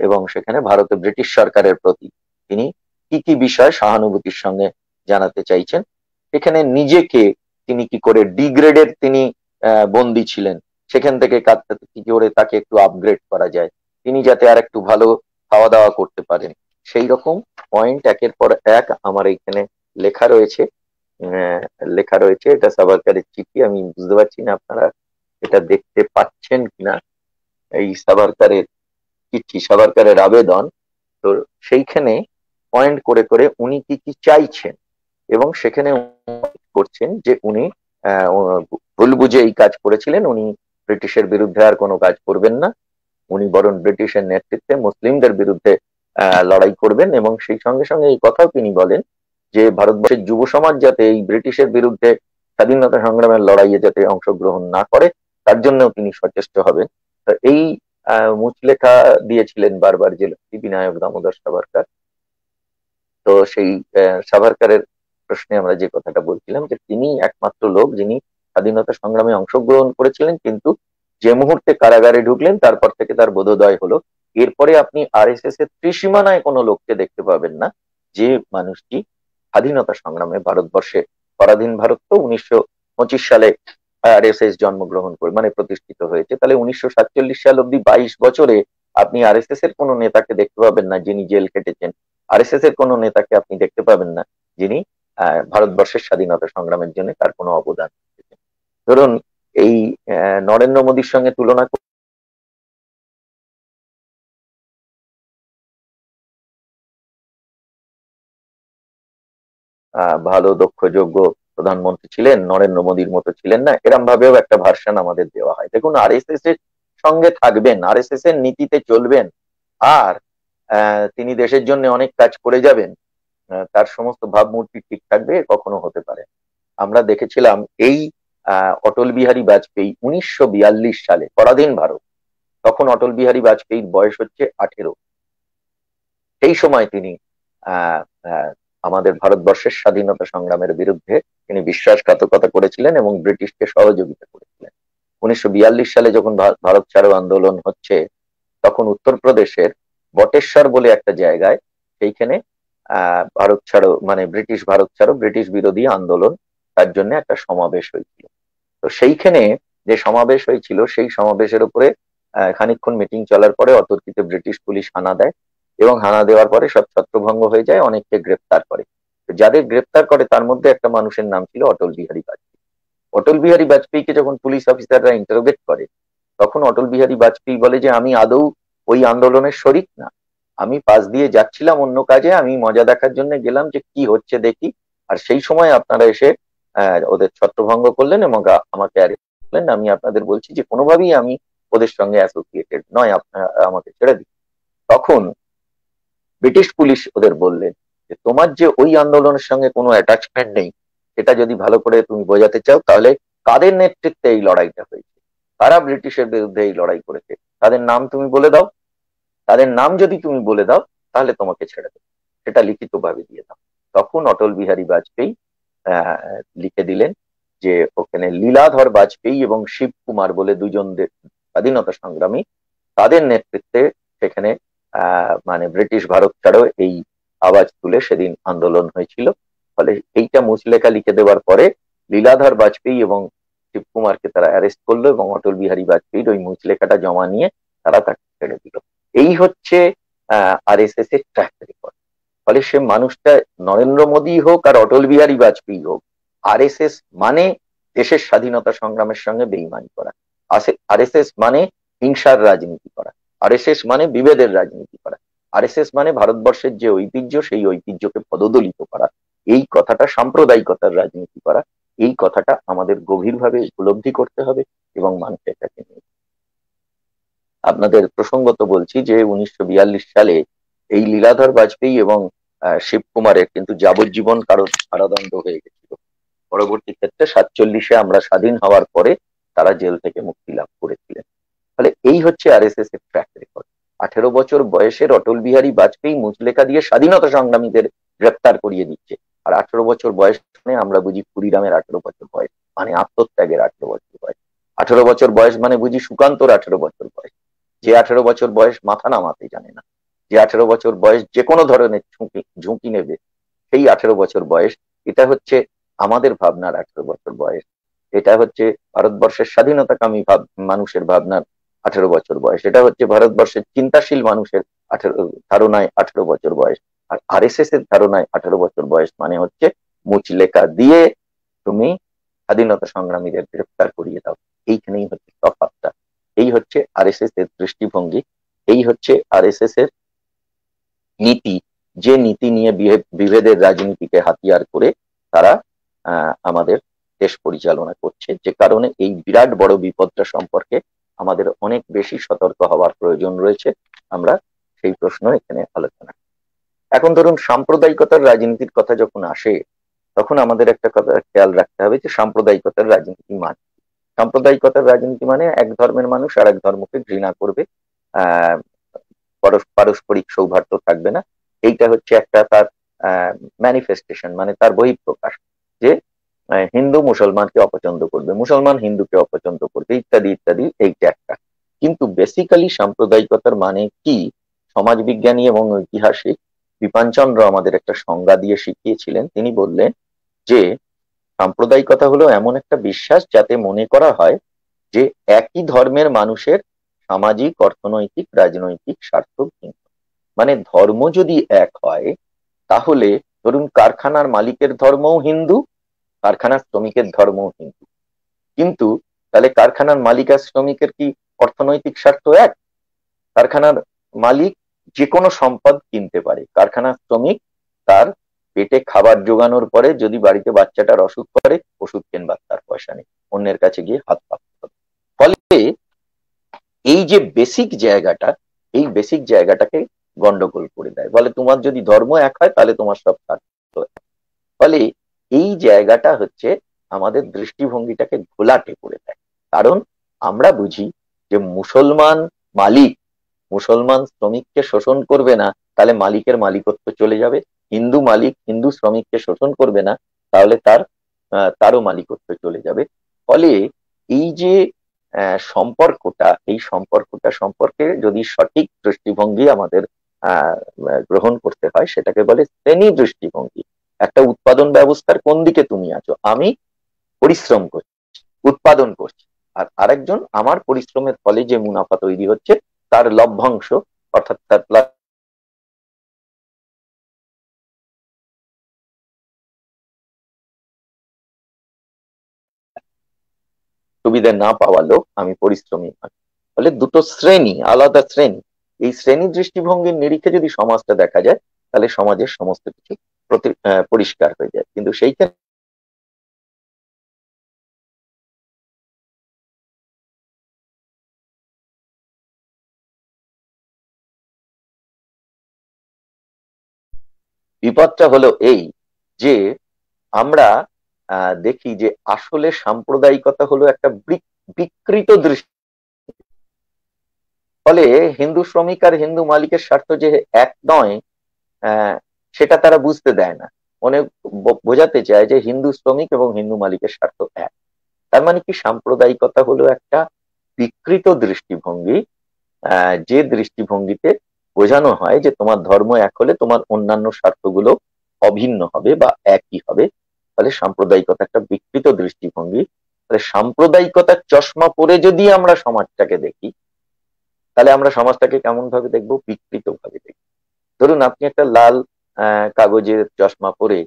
এবং সেখানে ভারতে ব্রিটিশ সরকারের প্রতি তিনি কি কি বিষয় সহানুভূতির সঙ্গে জানাতে চাইছেন। এখানে নিজেকে তিনি কি করে ডিগ্রেডের তিনি বন্দী ছিলেন, সেখান থেকে কি করে তাকে একটু আপগ্রেড করা যায়, তিনি যাতে আর একটু ভালো খাওয়া দাওয়া করতে পারেন, সেই রকম পয়েন্ট একের পর এক আমার এইখানে লেখা রয়েছে। লেখা রয়েছে, এটা সাভারকারের চিঠি। আমি বুঝতে পারছি না আপনারা এটা দেখতে পাচ্ছেন কিনা, এই সাভারকারের চিঠি, সাভারকারের আবেদন। তো সেইখানে পয়েন্ট করে করে উনি কি কি চাইছেন এবং সেখানে করছেন যে উনি ভুল বুঝে এই কাজ করেছিলেন, উনি ব্রিটিশের বিরুদ্ধে আর কোনো কাজ করবেন না, উনি বরং ব্রিটিশের নেতৃত্বে মুসলিমদের বিরুদ্ধে লড়াই করবেন। এবং সেই সঙ্গে সঙ্গে এই কথাও তিনি বলেন যে ভারতবর্ষের যুব সমাজ যাতে এই ব্রিটিশের বিরুদ্ধে স্বাধীনতা সংগ্রামের লড়াইয়ে যাতে অংশগ্রহণ না করে, তার জন্যও তিনি সচেষ্ট হবেন। এই মুচলেখা দিয়েছিলেন বারবার যে বিনায়ক দামোদর সাভারকার। তো সেই সাভারকারের প্রশ্নে আমরা যে কথাটা বলছিলাম, যে তিনি একমাত্র লোক যিনি স্বাধীনতা সংগ্রামে অংশগ্রহণ করেছিলেন, কিন্তু যে মুহূর্তে কারাগারে ঢুকলেন তারপর থেকে তার বোধোদয় হলো। এরপরে আপনি আরএসএস এর ত্রিসীমানায় কোনো লোককে দেখতে পাবেন না যে মানুষটি স্বাধীনতা সংগ্রামে, ভারতবর্ষে পরাধীন ভারত তো 1925 সালে আরএসএস জন্মগ্রহণ করে মানে প্রতিষ্ঠিত হয়েছে, তাহলে 1947 সাল অব্দি 22 বছরে আপনি আরএসএস এর কোনো নেতাকে দেখতে পাবেন না যিনি জেল খেটেছেন। আরএসএস এর কোনো নেতাকে আপনি দেখতে পাবেন না যিনি ভারতবর্ষের স্বাধীনতা সংগ্রামের জন্য তার কোনো অবদান রেখেছেন। ধরুন এই নরেন্দ্র মোদীর সঙ্গে তুলনা ভালো দক্ষ যোগ্য প্রধানমন্ত্রী ছিলেন, নরেন্দ্র মোদীর মতো ছিলেন না, এরম ভাবেও একটা ভার্সন আমাদের দেওয়া হয়। দেখুন আরএসএস এর সঙ্গে থাকবেন, আরএসএস এর নীতিতে চলবেন, আর তিনি দেশের জন্য অনেক কাজ করে যাবেন, তার সমস্ত ভাবমূর্তি ঠিক থাকবে, কখনো হতে পারে। আমরা দেখেছিলাম এই অটল বিহারী বাজপেয়ী 1942 সালে পরাধীন ভারত, তখন অটল বিহারী বাজপেয়ীর বয়স হচ্ছে 18। সেই সময় তিনি আহ আহ, আমাদের ভারতবর্ষের স্বাধীনতা সংগ্রামের বিরুদ্ধে তিনি বিশ্বাসঘাতকতা করেছিলেন এবং ব্রিটিশকে সহযোগিতা করেছিলেন। 1942 সালে যখন ভারত ছাড়ো আন্দোলন হচ্ছে, তখন উত্তরপ্রদেশের বটেশ্বর বলে একটা জায়গায়, সেইখানে ভারত ছাড়ো মানে ব্রিটিশ বিরোধী আন্দোলন, তার জন্য একটা সমাবেশ হয়েছিল। তো সেইখানে যে সমাবেশ হয়েছিল, সেই সমাবেশের উপরে খানিকক্ষণ মিটিং চলার পরে অতর্কিতে ব্রিটিশ পুলিশ হানা দেয়, এবং হানা দেওয়ার পরে সব ছত্রভঙ্গ হয়ে যায়, অনেককে গ্রেপ্তার করে। তো যাদের গ্রেপ্তার করে তার মধ্যে একটা মানুষের নাম ছিল অটল বিহারী বাজপেয়ী। অটল বিহারী বাজপেয়ীকে যখন পুলিশ অফিসাররা ইন্টারোগেট করে, তখন অটল বিহারী বাজপেয়ী বলে যে আমি আদৌ ওই আন্দোলনের শরিক না, আমি পাশ দিয়ে যাচ্ছিলাম অন্য কাজে, আমি মজা দেখার জন্য গেলাম যে কি হচ্ছে দেখি, আর সেই সময় আপনারা এসে ওদের ছত্রভঙ্গ করলেন এবং আমাকে অ্যারেস্ট করলেন। আমি আপনাদের বলছি যে কোনোভাবেই আমি ওদের সঙ্গে অ্যাসোসিয়েটেড নয়, আপনারা আমাকে ছেড়ে দিন। তখন ব্রিটিশ পুলিশ ওদের বললেন যে তোমার যে ওই আন্দোলনের সঙ্গে কোনো অ্যাটাচমেন্ট নেই, এটা যদি ভালো করে তুমি বোঝাতে চাও, তাহলে কাদের নেতৃত্বে এই লড়াইটা হয়েছে, কারা ব্রিটিশের বিরুদ্ধে এই লড়াই করেছে, তাদের নাম তুমি বলে দাও। তাদের নাম যদি তুমি বলে দাও, তাহলে তোমাকে ছেড়ে দেবো, সেটা লিখিত ভাবে দিয়ে দাও। তখন অটল বিহারী বাজপেয়ী লিখে দিলেন যে ওখানে লীলাধর বাজপেয়ী এবং শিব কুমার বলে দুজন স্বাধীনতা সংগ্রামী, তাদের নেতৃত্বে সেখানে মানে ব্রিটিশ ভারত ছাড়ো এই আওয়াজ তুলে সেদিন আন্দোলন হয়েছিল। ফলে এইটা মুচলেখা লিখে দেওয়ার পরে লীলাধর বাজপেয়ী এবং শিবকুমারকে তারা অ্যারেস্ট করলো, এবং অটল বিহারী বাজপেয়ীর ওই মুচলেখাটা জমা নিয়ে তারা তাকে ছেড়ে দিল। এই হচ্ছে আরএসএস এর ট্র্যাক রেকর্ড। ফলে সে মানুষটা নরেন্দ্র মোদী হোক আর অটল বিহারী বাজপেয়ী হোক, আরএসএস মানে দেশের স্বাধীনতা সংগ্রামের সঙ্গে বেইমানি করা, আরএসএস মানে হিংসার রাজনীতি করা, আরএসএস মানে বিভেদের রাজনীতি করা, আরএসএস মানে ভারতবর্ষের যে ঐতিহ্য সেই ঐতিহ্যকে পদদলিত করা, এই কথাটা সাম্প্রদায়িকতার রাজনীতি করা, এই কথাটা আমাদের গভীরভাবে উপলব্ধি করতে হবে এবং মানুষের কাছে নিয়ে। আপনাদের প্রসঙ্গত বলছি যে 1942 সালে এই লীলাধর বাজপেয়ী এবং শিবকুমারের কিন্তু যাবজ্জীবন কারাদণ্ড হয়ে গেছিল। পরবর্তী ক্ষেত্রে 47-এ আমরা স্বাধীন হওয়ার পরে তারা জেল থেকে মুক্তি লাভ করেছিলেন। ফলে এই হচ্ছে আরএসএস এর ট্র্যাক রেকর্ড। 18 বছর বয়সের অটল বিহারী বাজপেয়ী মুচলেখা দিয়ে স্বাধীনতা সংগ্রামীদের গ্রেপ্তার করিয়ে দিচ্ছে, আর 18 বছর বয়স মানে আমরা বুঝি ক্ষুদিরামের 18 বছর বয়স, মানে আত্মত্যাগের 18 বছর বয়স। 18 বছর বয়স মানে বুঝি সুকান্তর 18 বছর বয়স, যে 18 বছর বয়স মাথা নামাতে জানে না, যে 18 বছর বয়স যে কোনো ধরনের ঝুঁকি নেবে, সেই 18 বছর বয়স। এটা হচ্ছে আমাদের ভাবনার 18 বছর বয়স, এটা হচ্ছে ভারতবর্ষের স্বাধীনতাকামী মানুষের ভাবনার 18 বছর বয়স, এটা হচ্ছে ভারতবর্ষের চিন্তাশীল মানুষের ধারণায় 18 বছর বয়স। আর আরএসএস এর ধারণায় 18 বছর বয়স মানে হচ্ছে মুচলেখা দিয়ে তুমি স্বাধীনতা সংগ্রামীদের গ্রেফতার করিয়ে দাও। এইখানেই হচ্ছে তফাৎটা, এই হচ্ছে আরএসএস এর দৃষ্টিভঙ্গি, এই হচ্ছে আরএসএস এর নীতি, যে নীতি নিয়ে বিভেদের রাজনীতিকে হাতিয়ার করে তারা আমাদের দেশ পরিচালনা করছে, যে কারণে এই বিরাট বড় বিপদটা সম্পর্কে আমাদের অনেক বেশি সতর্ক হওয়ার প্রয়োজন রয়েছে। আমরা সেই প্রশ্ন এখানে আলোচনা। এখন ধরুন সাম্প্রদায়িকতার রাজনীতির কথা যখন আসে, তখন আমাদের একটা কথা খেয়াল রাখতে হবে যে সাম্প্রদায়িকতার রাজনীতি মানে, সাম্প্রদায়িকতার রাজনীতি মানে এক ধর্মের মানুষ আর এক ধর্মকে ঘৃণা করবে, আহ পারস্পরিক সৌহার্দ্য থাকবে না। এইটা হচ্ছে একটা তার ম্যানিফেস্টেশন, মানে তার বহিঃপ্রকাশ, যে হিন্দু মুসলমানকে অপছন্দ করবে, মুসলমান হিন্দুকে অপছন্দ করবে, ইত্যাদি ইত্যাদি। এইটা একটা। কিন্তু বেসিক্যালি সাম্প্রদায়িকতার মানে কি, সমাজবিজ্ঞানী এবং ঐতিহাসিক বিপানচন্দ্র আমাদের একটা সংজ্ঞা দিয়ে শিখিয়েছিলেন। তিনি বললেন যে সাম্প্রদায়িকতা হলো এমন একটা বিশ্বাস যাতে মনে করা হয় যে একই ধর্মের মানুষের সামাজিক, অর্থনৈতিক, রাজনৈতিক স্বার্থ ভিন্ন। মানে ধর্ম যদি এক হয়, তাহলে ধরুন কারখানার মালিকের ধর্মও হিন্দু, কারখানার শ্রমিকের ধর্মও হিন্দু, কিন্তু তাহলে কারখানার মালিক আর শ্রমিকের কি অর্থনৈতিক স্বার্থ এক? কারখানার মালিক যে কোনো সম্পদ কিনতে পারে, কারখানার শ্রমিক তার পেটে খাবার জোগানোর পরে যদি বাড়িতে বাচ্চাটার অসুখ করে, ওষুধ কেনবার তার পয়সা নেই, অন্যের কাছে গিয়ে হাত পাততে হবে। ফলে এই যে বেসিক জায়গাটা, এই বেসিক জায়গাটাকে গন্ডগোল করে দেয়, বলে তোমার যদি ধর্ম এক হয় তাহলে তোমার সব স্বার্থ এক। ফলে এই জায়গাটা হচ্ছে আমাদের দৃষ্টিভঙ্গিটাকে ঘোলাটে করে দেয়। কারণ আমরা বুঝি যে মুসলমান মালিক মুসলমান শ্রমিককে শোষণ করবে না, তাহলে মালিকের মালিকত্ব চলে যাবে। হিন্দু মালিক হিন্দু শ্রমিককে শোষণ করবে না, তাহলে তারও মালিকত্ব চলে যাবে। ফলে এই যে সম্পর্কটা, এই সম্পর্কটা সম্পর্কে যদি সঠিক দৃষ্টিভঙ্গি আমাদের আহ গ্রহণ করতে হয়, সেটাকে বলে শ্রেণী দৃষ্টিভঙ্গি। একটা উৎপাদন ব্যবস্থার কোন দিকে তুমি আছো? আমি পরিশ্রম করছি, উৎপাদন করছি, আর আরেকজন আমার পরিশ্রমের ফলে যে মুনাফা তৈরি হচ্ছে তার লভ্যাংশ, অর্থাৎ তার সুবিধা না পাওয়া লোক, আমি পরিশ্রমী নই। ফলে দুটো শ্রেণী, আলাদা শ্রেণী। এই শ্রেণী দৃষ্টিভঙ্গির নিরিখে যদি সমাজটা দেখা যায়, তাহলে সমাজের সমস্ত কিছু পরিষ্কার হয়ে যায়। কিন্তু সেইখানে বিপদটা হলো এই যে আমরা দেখি যে আসলে সাম্প্রদায়িকতা হলো একটা বিকৃত দৃষ্টি। ফলে হিন্দু শ্রমিক আর হিন্দু মালিকের স্বার্থ যে এক নয়, সেটা তারা বুঝতে দেয় না। মনে বোঝাতে চায় যে হিন্দু শ্রমিক এবং হিন্দু মালিকের স্বার্থ এক। তার মানে কি, সাম্প্রদায়িকতা হলো একটা বিকৃত দৃষ্টিভঙ্গি, যে দৃষ্টিভঙ্গিতে বোঝানো হয় যে তোমার ধর্ম এক হলে তোমার অন্যান্য স্বার্থগুলো অভিন্ন হবে বা একই হবে। ফলে সাম্প্রদায়িকতা একটা বিকৃত দৃষ্টিভঙ্গি। তাহলে সাম্প্রদায়িকতার চশমা পরে যদি আমরা সমাজটাকে দেখি, তাহলে আমরা সমাজটাকে কেমন ভাবে দেখবো? বিকৃত ভাবে দেখবো। ধরুন আপনি একটা লাল কাগজের চশমা পরে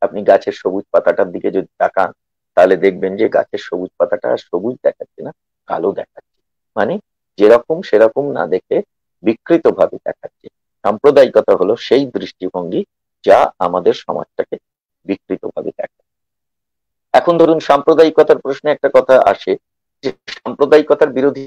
আপনি গাছের সবুজ পাতাটার দিকে যদি তাকান, তাহলে দেখবেন যে গাছের সবুজ পাতাটা আর সবুজ দেখাচ্ছে না, কালো দেখাচ্ছে। মানে যেরকম সেরকম না দেখে বিকৃত ভাবে দেখাচ্ছে। সাম্প্রদায়িকতা হলো সেই দৃষ্টিভঙ্গি যা আমাদের সমাজটাকে বিকৃত ভাবে দেখায়। এখন ধরুন সাম্প্রদায়িকতার প্রশ্নে একটা কথা আসে যে সাম্প্রদায়িকতার বিরোধী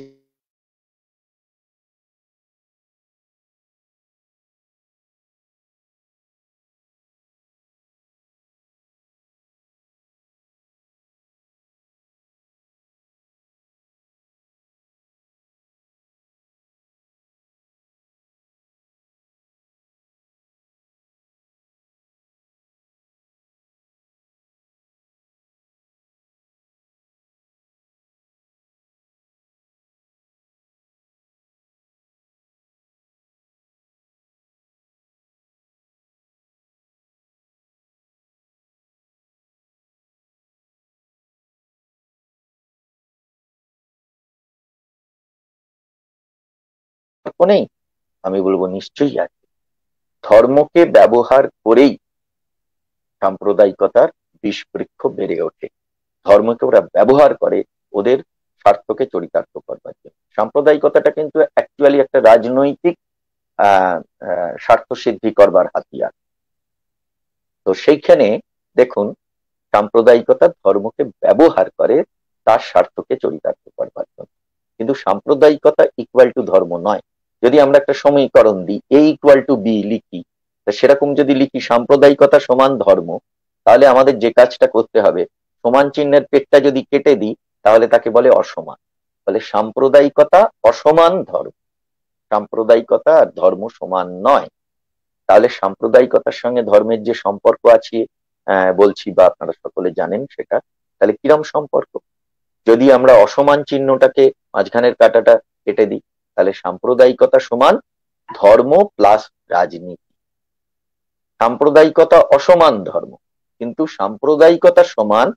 নেই? আমি বলবো নিশ্চয়ই আছে। ধর্মকে ব্যবহার করেই সাম্প্রদায়িকতার বিষবৃক্ষ বেড়ে ওঠে। ধর্মকে ওরা ব্যবহার করে ওদের স্বার্থকে চরিতার্থ করবার জন্য। সাম্প্রদায়িকতাটা কিন্তু অ্যাকচুয়ালি একটা রাজনৈতিক স্বার্থ সিদ্ধি করবার হাতিয়ার। তো সেইখানে দেখুন, সাম্প্রদায়িকতা ধর্মকে ব্যবহার করে তার স্বার্থকে চরিতার্থ করবার জন্য। কিন্তু সাম্প্রদায়িকতা ইকুয়াল টু ধর্ম নয়। যদি আমরা একটা সমীকরণ দিই, এ ইকুয়াল টু বি লিখি, তা সেরকম যদি লিখি সাম্প্রদায়িকতা সমান ধর্ম, তাহলে আমাদের যে কাজটা করতে হবে, সমান চিহ্নের পেটটা যদি কেটে দিই, তাহলে তাকে বলে অসমান। ফলে সাম্প্রদায়িকতা অসমান ধর্ম, সাম্প্রদায়িকতা আর ধর্ম সমান নয়। তাহলে সাম্প্রদায়িকতার সঙ্গে ধর্মের যে সম্পর্ক আছে বলছি, বা আপনারা সকলে জানেন সেটা, তাহলে কিরম সম্পর্ক? যদি আমরা অসমান চিহ্নটাকে, মাঝখানের কাঁটাটা কেটে দিই, তাহলে সাম্প্রদায়িকতা সমান ধর্ম প্লাস রাজনীতি। সাম্প্রদায়িকতা অসমান ধর্ম, কিন্তু সাম্প্রদায়িকতা সমান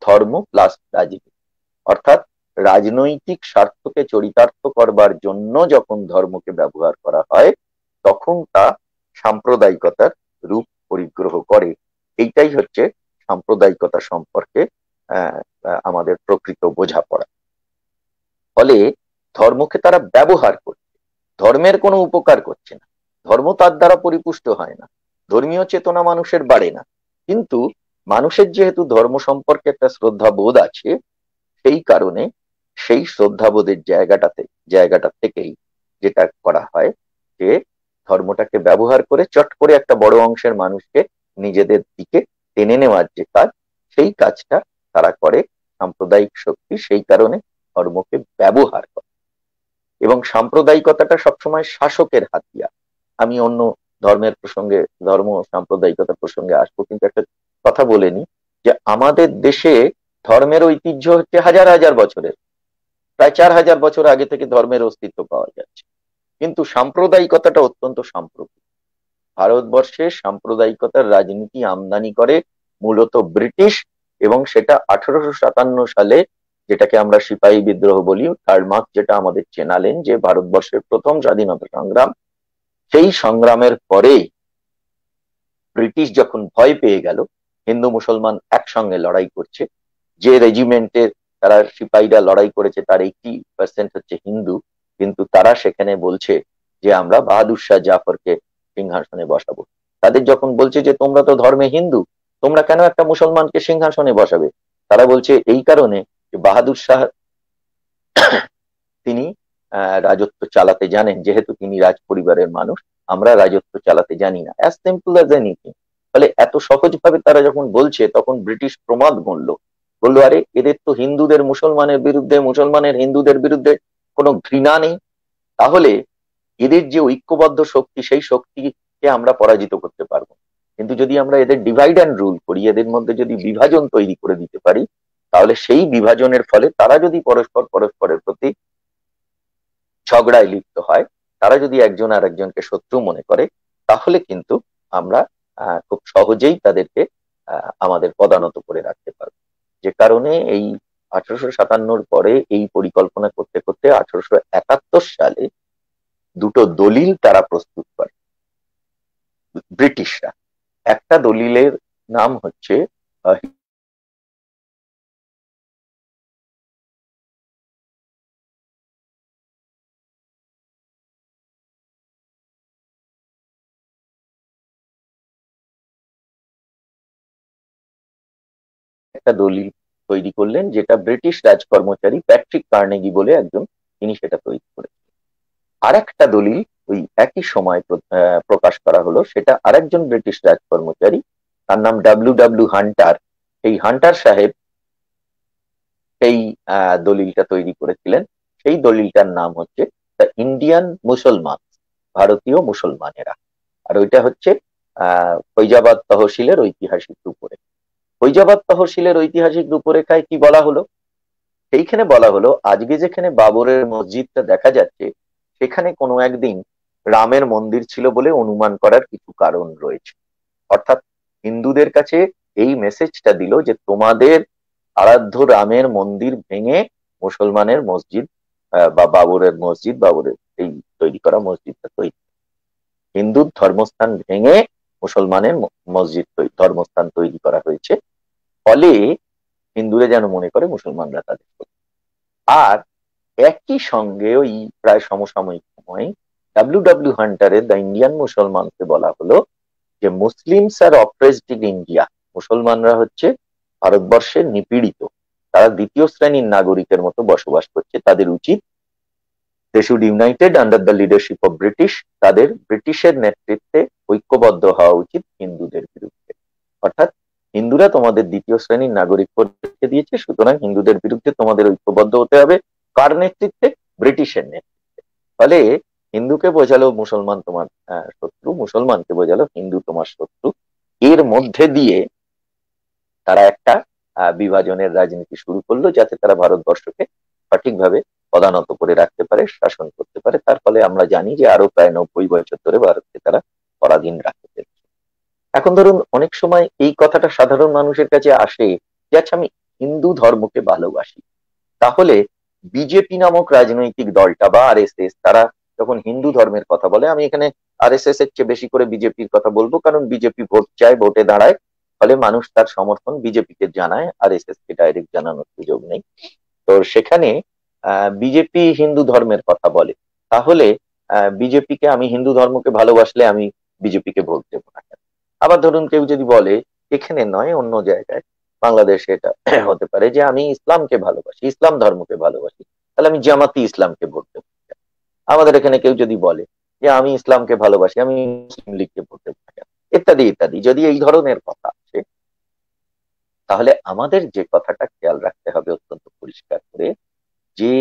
ধর্ম প্লাস রাজনীতি, অর্থাৎ রাজনৈতিক স্বার্থকে চরিতার্থ করবার জন্য যখন ধর্মকে ব্যবহার করা হয় তখন তা সাম্প্রদায়িকতার রূপ পরিগ্রহ করে। এইটাই হচ্ছে সাম্প্রদায়িকতা সম্পর্কে আমাদের প্রকৃত বোঝাপড়া। ফলে ধর্মকে তারা ব্যবহার করছে, ধর্মের কোনো উপকার করছে না, ধর্ম তার দ্বারা পরিপুষ্ট হয় না, ধর্মীয় চেতনা মানুষের বাড়ে না। কিন্তু মানুষের যেহেতু ধর্ম সম্পর্কে একটা শ্রদ্ধা বোধ আছে, সেই কারণে সেই শ্রদ্ধাবোধের জায়গাটা থেকেই যেটা করা হয় যে ধর্মটাকে ব্যবহার করে চট করে একটা বড় অংশের মানুষকে নিজেদের দিকে টেনে নেওয়ার যে কাজ, সেই কাজটা তারা করে। সাম্প্রদায়িক শক্তি সেই কারণে ধর্মকে ব্যবহার করে, এবং সাম্প্রদায়িকতাটা সবসময় শাসকের হাতিয়ার। আমি অন্য ধর্মের প্রসঙ্গে, ধর্ম সাম্প্রদায়িকতার প্রসঙ্গে আসবো, কিন্তু একটা কথা বলে নি যে আমাদের দেশে ধর্মের ঐতিহ্য হচ্ছে হাজার হাজার বছরের, প্রায় 4000 বছর আগে থেকে ধর্মের অস্তিত্ব পাওয়া যাচ্ছে। কিন্তু সাম্প্রদায়িকতাটা অত্যন্ত সাম্প্রতিক। ভারতবর্ষে সাম্প্রদায়িকতার রাজনীতি আমদানি করে মূলত ব্রিটিশ, এবং সেটা 1857 সালে, যেটাকে আমরা সিপাহী বিদ্রোহ বলি, কার্ল মার্কস যেটা আমাদের চেনালেন যে ভারতবর্ষের প্রথম স্বাধীনতা সংগ্রাম, সেই সংগ্রামের পরেই ব্রিটিশ যখন ভয় পেয়ে গেল হিন্দু মুসলমান একসঙ্গে লড়াই করছে, যে রেজিমেন্টের তারা সিপাহীরা লড়াই করেছে তার 80% হচ্ছে হিন্দু, কিন্তু তারা সেখানে বলছে যে আমরা বাহাদুর শাহ জাফরকে সিংহাসনে বসাবো। তাদের যখন বলছে যে তোমরা তো ধর্মে হিন্দু, তোমরা কেন একটা মুসলমানকে সিংহাসনে বসাবে, তারা বলছে এই কারণে যে বাহাদুর শাহ তিনি রাজত্ব চালাতে জানেন, যেহেতু তিনি রাজ পরিবারের মানুষ, আমরা রাজত্ব চালাতে জানি না। As simple as anything. ফলে এত সহজ ভাবে তারা যখন বলছে তখন ব্রিটিশ প্রমাদ গুনলো, বললো আরে এদের তো হিন্দুদের মুসলমানের বিরুদ্ধে, মুসলমানের হিন্দুদের বিরুদ্ধে কোনো ঘৃণা নেই, তাহলে এদের যে ঐক্যবদ্ধ শক্তি সেই শক্তিকে আমরা পরাজিত করতে পারবো। কিন্তু যদি আমরা এদের ডিভাইড অ্যান্ড রুল করি, এদের মধ্যে যদি বিভাজন তৈরি করে দিতে পারি, তাহলে সেই বিভাজনের ফলে তারা যদি পরস্পরের প্রতি ঝগড়ায় লিপ্ত হয়, তারা যদি একজন আর একজনকে শত্রু মনে করে, তাহলে কিন্তু আমরা খুব সহজেই তাদেরকে আমাদের পদানত করে রাখতে পারবো। যে কারণে এই 1857 পরে এই পরিকল্পনা করতে করতে 1871 সালে দুটো দলিল তারা প্রস্তুত করে ব্রিটিশরা। একটা দলিলের নাম হচ্ছে একটা দলিল তৈরি করলেন, যেটা ব্রিটিশ রাজকর্মচারী প্যাট্রিক কার্নেগি বলে একজন, তিনি সেটা তৈরি করেছেন। আর একটা দলিল ওই একই সময় প্রকাশ করা হলো, সেটা আরেকজন ব্রিটিশ রাজকর্মচারী, তার নাম ডব্লিউ হান্টার। এই হান্টার সাহেব সেই দলিলটা তৈরি করেছিলেন। সেই দলিলটার নাম হচ্ছে দ্য ইন্ডিয়ান মুসলমান, ভারতীয় মুসলমানেরা। আর ওইটা হচ্ছে ফৈজাবাদ তহসিলের ঐতিহাসিক রূপরেখা। ফৈজাবাদ তহসিলের ঐতিহাসিক রূপরেখায় কি বলা হলো? সেইখানে বলা হলো আজকে যেখানে বাবরের মসজিদটা দেখা যাচ্ছে, সেখানে কোনো একদিন রামের মন্দির ছিল বলে অনুমান করার কিছু কারণ রয়েছে। অর্থাৎ হিন্দুদের কাছে এই মেসেজটা দিল যে তোমাদের আরাধ্য রামের মন্দির ভেঙে মুসলমানের মসজিদ বা বাবরের মসজিদ, বাবরের এই তৈরি করা মসজিদটা তৈরি, হিন্দুর ধর্মস্থান ভেঙে মুসলমানের মসজিদ ধর্মস্থান তৈরি করা হয়েছে। ফলে হিন্দুরা যেন মনে করে মুসলমানরা তাদের। আর একই সঙ্গে ওই প্রায় সমসাময়িক সময় ডব্লিউ হান্টারের দ্য ইন্ডিয়ান মুসলমানকে বলা হলো যে Muslims R oppressed in India, মুসলমানরা হচ্ছে ভারতবর্ষের নিপীড়িত, তারা দ্বিতীয় শ্রেণীর নাগরিকের মতো বসবাস করছে, তাদের উচিত they should united under the leadership of British, তাদের ব্রিটিশের নেতৃত্বে ঐক্যবদ্ধ হওয়া উচিত হিন্দুদের বিরুদ্ধে। অর্থাৎ হিন্দুরা তোমাদের দ্বিতীয় শ্রেণীর নাগরিক করে দিয়েছে, সুতরাং হিন্দুদের বিরুদ্ধে তোমাদের ঐক্যবদ্ধ হতে হবে। কার নেতৃত্বে? ব্রিটিশের নেতৃত্বে। ফলে হিন্দুকে বোঝালো মুসলমান তোমার শত্রু, মুসলমানকে বোঝালো হিন্দু তোমার শত্রু। এর মধ্যে দিয়ে তারা একটা বিভাজনের রাজনীতি শুরু করলো, যাতে তারা ভারতবর্ষকে সঠিকভাবে পদানত করে রাখতে পারে, শাসন করতে পারে। তার ফলে আমরা জানি যে আরো প্রায় 90 বছর ধরে ভারতকে তারা পরাধীন রাখতে পেরেছে। এখন ধরুন অনেক সময় এই কথাটা সাধারণ মানুষের কাছে আসে যে আচ্ছা আমি হিন্দু ধর্মকে ভালোবাসি, তাহলে বিজেপি নামক রাজনৈতিক দলটা বা আরএসএস তারা যখন হিন্দু ধর্মের কথা বলে, আমি এখানে আরএসএস এর চেয়ে বেশি করে বিজেপির কথা বলবো, কারণ বিজেপি ভোট চায়, ভোটে দাঁড়ায়, ফলে মানুষ তার সমর্থন বিজেপিকে জানায়, আরএসএস কে ডাইরেক্ট জানানোর সুযোগ নেই। তো সেখানে বিজেপি হিন্দু ধর্মের কথা বলে, তাহলে বিজেপিকে, আমি হিন্দু ধর্মকে ভালোবাসলে আমি বিজেপিকে ভোট দেবো না কেন? আবার ধরুন কেউ যদি বলে, এখানে নয় অন্য জায়গায়, বাংলাদেশে এটা হতে পারে যে আমি ইসলামকে ভালোবাসি, ইসলাম ধর্মকে ভালোবাসি, তাহলে আমি জামাতি ইসলামকে ভোট দেবো। আমাদের এখানে কেউ যদি বলে যে আমি ইসলামকে ভালোবাসি, আমি মুসলিম লীগকে ভোট দেবো না কেন, ইত্যাদি ইত্যাদি, যদি এই ধরনের কথা আসে, তাহলে আমাদের যে কথাটা খেয়াল রাখতে হবে অত্যন্ত পরিষ্কার করে, যে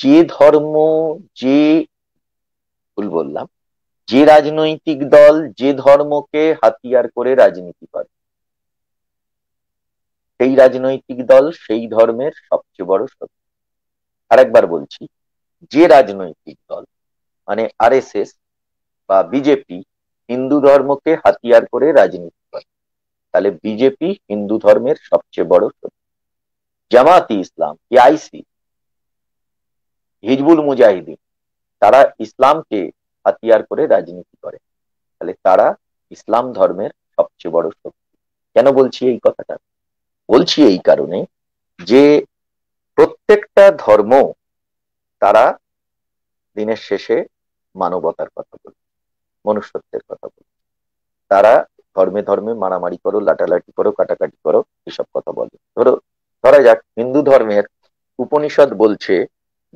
যে ধর্ম, যে, ভুল বললাম, যে রাজনৈতিক দল যে ধর্মকে হাতিয়ার করে রাজনীতি করে, সেই রাজনৈতিক দল সেই ধর্মের সবচেয়ে বড় শত্রু। আরেকবার বলছি, যে রাজনৈতিক দল, মানে আরএসএস বা বিজেপি, হিন্দু ধর্মকে হাতিয়ার করে রাজনীতি করে, তাহলে বিজেপি হিন্দু ধর্মের সবচেয়ে বড় শত্রু। জামাতি ইসলাম, আইসি, হিজবুল মুজাহিদিন, তারা ইসলামকে হাতিয়ার করে রাজনীতি করে, তাহলে তারা ইসলাম ধর্মের সবচেয়ে বড় শত্রু। কেন বলছি এই কথাটা? বলছি এই কারণে যে প্রত্যেকটা ধর্ম তারা দিনের শেষে মানবতার কথা বলে, মনুষ্যত্বের কথা বলে, তারা ধর্মে ধর্মে মারামারি করো, লাটালাটি করো, কাটাকাটি করো, এসব কথা বলে। ধরা যাক হিন্দু ধর্মের উপনিষদ বলছে,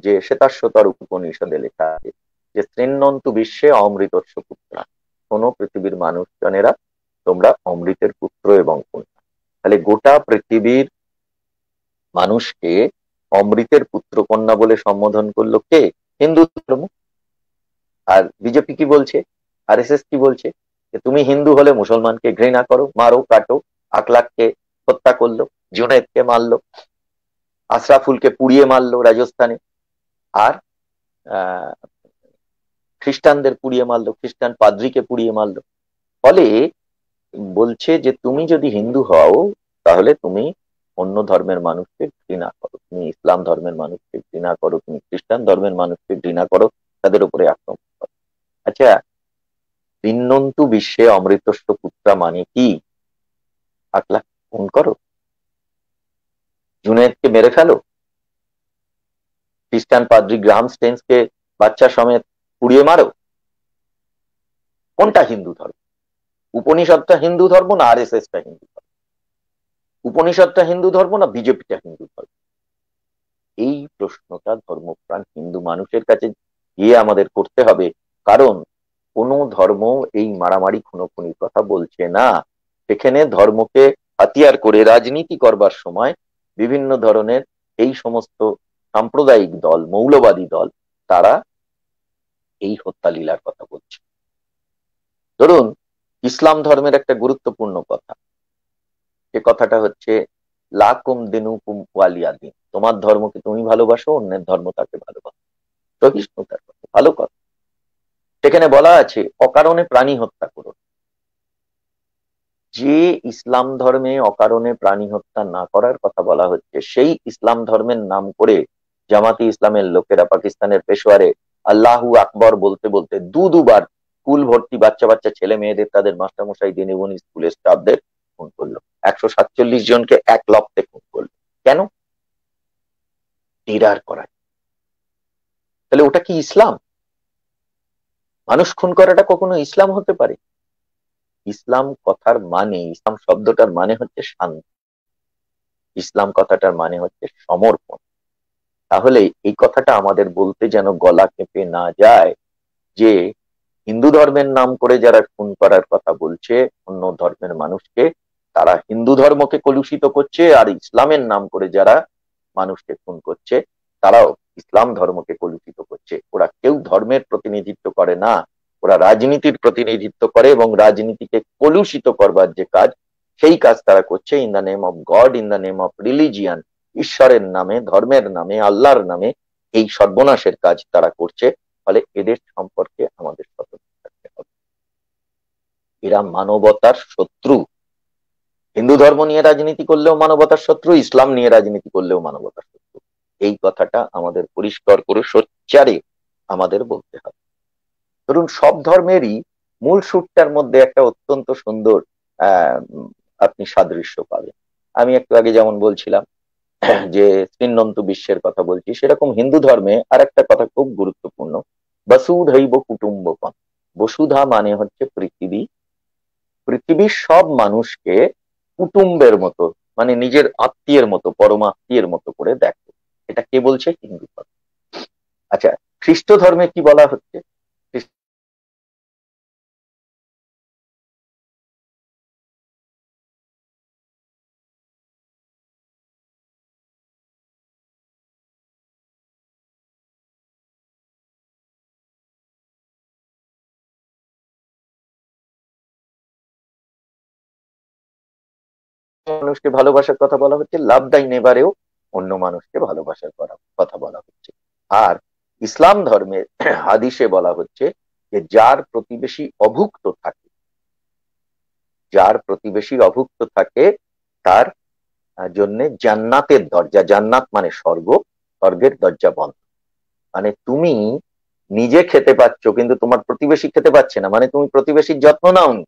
যে শ্বেতাশ্বতর উপনিষদে লেখা আছে যে তৃণন্তু বিশ্বে অমৃতস্য পুত্র, শোনো পৃথিবীর মানুষজনেরা, তোমরা অমৃতের পুত্র এবং কন্যা। তাহলে গোটা পৃথিবীর মানুষকে অমৃতের পুত্র কন্যা বলে সম্বোধন করলো কে? হিন্দু ধর্ম। আর বিজেপি কি বলছে, আরএসএস কি বলছে, যে তুমি হিন্দু হলে মুসলমানকে ঘৃণা করো, মারো, কাটো। আকলাককে হত্যা করলো, জুনেদকে মারলো, আশরাফুলকে পুড়িয়ে মারলো রাজস্থানে, আর আহ খ্রিস্টানদের পুড়িয়ে মারলো, খ্রিস্টান পাদ্রীকে পুড়িয়ে মারলো। ফলে বলছে যে তুমি যদি হিন্দু হও, তাহলে তুমি অন্য ধর্মের মানুষকে ঘৃণা করো, তুমি ইসলাম ধর্মের মানুষকে ঘৃণা করো, তুমি খ্রিস্টান ধর্মের মানুষকে ঘৃণা করো, তাদের উপরে আক্রমণ করো। আচ্ছা, ভিন্নন্তু বিশ্বে অমৃতস্য পুত্রা মানে কি? আকলাক খুন করো, জুনেদকে মেরে ফেলো, খ্রিস্টান পাদ্রী গ্রাহাম স্টেন্সকে বাচ্চা সমেত পুড়িয়ে মারো? কোনটা হিন্দু ধর্ম? উপনিষদটা হিন্দু ধর্ম না আরএসএসটা হিন্দু ধর্ম? উপনিষদটা হিন্দু ধর্ম না বিজেপিটা হিন্দু ধর্ম? এই প্রশ্নটা ধর্মপ্রাণ হিন্দু মানুষের কাছে গিয়ে আমাদের করতে হবে, কারণ কোন ধর্ম এই মারামারি খুনোখুনির কথা বলছে না। সেখানে ধর্মকে হাতিয়ার করে রাজনীতি করবার সময় বিভিন্ন ধরনের এই সমস্ত সাম্প্রদায়িক দল, মৌলবাদী দল, তারা এই হত্যা লীলার কথা বলছে। ধরুন ইসলাম ধর্মের একটা গুরুত্বপূর্ণ কথা, যে কথাটা হচ্ছে লাকুম দিনুকুম ওয়ালিয়া দিন, তোমার ধর্মকে তুমি ভালোবাসো, অন্যের ধর্ম তাকে ভালোবাসো, সহিষ্ণুতার কথা, ভালো কথা। সেখানে বলা আছে অকারণে প্রাণী হত্যা করো। যে ইসলাম ধর্মে অকারণে প্রাণী হত্যা না করার কথা বলা হচ্ছে, সেই ইসলাম ধর্মের নাম করে জামাতি ইসলামের লোকেরা পাকিস্তানের পেশোয়ারে আল্লাহু আকবর বলতে বলতে দুবার স্কুল ভর্তি বাচ্চা বাচ্চা ছেলে মেয়েদের, তাদের মাস্টারমশাই, দিনীবনী, স্কুলের স্টাফদের খুন করলো। 147 জনকে এক লপ্তে খুন করলো। কেন? টেরার করায়। তাহলে ওটা কি ইসলাম? মানুষ খুন করাটা কখনো ইসলাম হতে পারে? ইসলাম কথার মানে, ইসলাম শব্দটার মানে হচ্ছে শান্তি, ইসলাম কথাটার মানে হচ্ছে সমর্পণ। তাহলে এই কথাটা আমাদের বলতে যেন গলা কেঁপে না যায়, যে হিন্দু ধর্মের নাম করে যারা খুন করার কথা বলছে অন্য ধর্মের মানুষকে, তারা হিন্দু ধর্মকে কলুষিত করছে, আর ইসলামের নাম করে যারা মানুষকে খুন করছে, তারাও ইসলাম ধর্মকে কলুষিত করছে। ওরা কেউ ধর্মের প্রতিনিধিত্ব করে না, ওরা রাজনীতির প্রতিনিধিত্ব করে, এবং রাজনীতিকে কলুষিত করবার যে কাজ, সেই কাজ তারা করছে in the name of god, in the name of religion, ঈশ্বরের নামে, ধর্মের নামে, আল্লাহর নামে এই সর্বনাশের কাজ তারা করছে। ফলে এদের সম্পর্কে আমাদের সতর্ক থাকতে হবে। এরা মানবতার শত্রু। হিন্দু ধর্ম নিয়ে রাজনীতি করলেও মানবতার শত্রু, ইসলাম নিয়ে রাজনীতি করলেও মানবতার শত্রু। এই কথাটা আমাদের পরিষ্কার করে সোচ্চারে আমাদের বলতে হবে। ধরুন, সব ধর্মেরই মূল সুরটার মধ্যে একটা অত্যন্ত সুন্দর আপনি সাদৃশ্য পাবেন। আমি একটু আগে যেমন বলছিলাম যে শ্রীনন্ত বিশ্বের কথা বলছি, সেরকম হিন্দু ধর্মে আর একটা কথা খুব গুরুত্বপূর্ণ, বসুধৈব কুটুম্বকম। বসুধা মানে হচ্ছে পৃথিবী, পৃথিবীর সব মানুষকে কুটুম্বের মতো, মানে নিজের আত্মীয়ের মতো, পরমাত্মীয়ের মতো করে দেখো। এটা কে বলছে? হিন্দু ধর্ম। আচ্ছা, খ্রিস্ট ধর্মে কি বলা হচ্ছে? মানুষকে ভালোবাসার কথা বলা হচ্ছে, লাভ দাই নেবারেও অন্য মানুষকে ভালোবাসার কথা বলা হচ্ছে। আর ইসলাম ধর্মের হাদিসে বলা হচ্ছে যে যার প্রতিবেশী অভুক্ত থাকে, যার প্রতিবেশী অভুক্ত থাকে তার জন্য জান্নাতের দরজা, জান্নাত মানে স্বর্গ, স্বর্গের দরজা বন্ধ। মানে তুমি নিজে খেতে পাচ্ছ কিন্তু তোমার প্রতিবেশী খেতে পাচ্ছে না, মানে তুমি প্রতিবেশীর যত্ন নাওনি,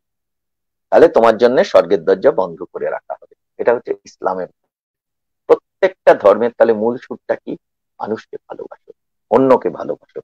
তাহলে তোমার জন্য স্বর্গের দরজা বন্ধ করে রাখা হবে। এটা হচ্ছে ইসলামের। প্রত্যেকটা ধর্মের তাহলে মূল সুরটা কি? মানুষকে ভালোবাসো, অন্যকে ভালোবাসো।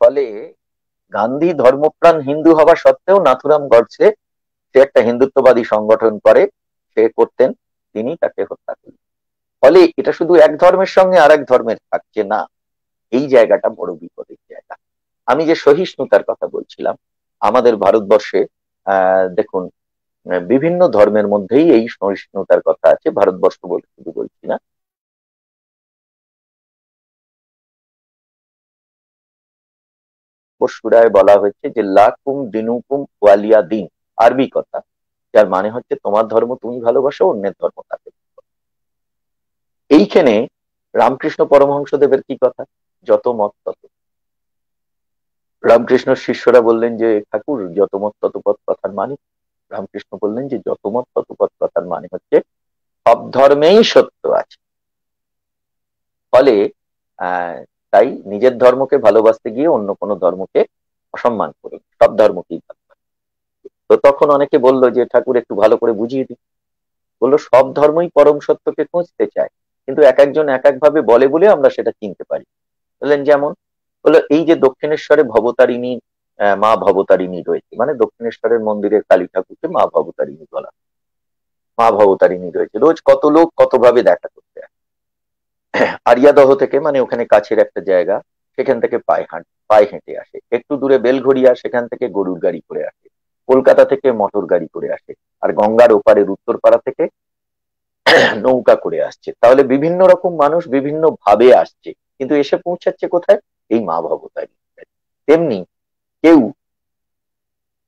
ফলে গান্ধী ধর্মপ্রাণ হিন্দু হওয়া সত্ত্বেও নাথুরাম গডসে, সে একটা হিন্দুত্ববাদী সংগঠন করে, সে করতেন, তিনি তাকে হত্যা করলেন। ফলে এটা শুধু এক ধর্মের সঙ্গে আর এক ধর্মের থাকছে না, এই জায়গাটা বড় বিপদের জায়গা। আমি যে সহিষ্ণুতার কথা বলছিলাম, আমাদের ভারতবর্ষে দেখুন, বিভিন্ন ধর্মের মধ্যেই এই সহিষ্ণুতার কথা আছে, ভারতবর্ষ বলে শুধু বলছি না। সুরায় বলা হয়েছে যে লাকুম দিনুকুম ওয়ালিয়া দিন, আরবি কথা, যার মানে হচ্ছে তোমার ধর্ম তুমি ভালোবাসো, অন্যের ধর্ম তাকে। এইখানে রামকৃষ্ণ পরমহংস দেবের কি কথা? যত মত তত। রামকৃষ্ণ শিষ্যরা বললেন যে ঠাকুর, যত মত তত পথ কথার মানে? রামকৃষ্ণ বললেন যে যত মত তত পথ কথার মানে হচ্ছে সব ধর্মেই সত্য আছে। ফলে আহ তাই নিজের ধর্মকে ভালোবাসতে গিয়ে অন্য কোনো ধর্মকে অসম্মান করুন, সব ধর্মকেই ভালোবাসুন। তো তখন অনেকে বললো যে ঠাকুর একটু ভালো করে বুঝিয়ে দিন। বললো সব ধর্মই পরম সত্যকে খুঁজতে চায়, কিন্তু এক একজন এক এক ভাবে বলে বলে আমরা সেটা চিনতে পারি। বললেন যেমন, বললো এই যে দক্ষিণেশ্বরে ভবতারিণী, মা ভবতারিণী রয়েছে, মানে দক্ষিণেশ্বরের মন্দিরের কালী ঠাকুরকে মা ভবতারিণী বলা, মা ভবতারিণী রয়েছে, রোজ কত লোক কত ভাবে দেখা করতে আসে। আরিয়াদহ থেকে, মানে ওখানে কাছের একটা জায়গা, সেখান থেকে পায়ে হেঁটে আসে। একটু দূরে বেলঘড়িয়া, সেখান থেকে গরুর গাড়ি করে আসে। কলকাতা থেকে মোটর গাড়ি করে আসে। আর গঙ্গার ওপারের উত্তরপাড়া থেকে নৌকা করে আসছে। তাহলে বিভিন্ন রকম মানুষ বিভিন্ন ভাবে আসছে, কিন্তু এসে পৌঁছাচ্ছে কোথায়? এই মা ভবতারিণী। তেমনি কেউ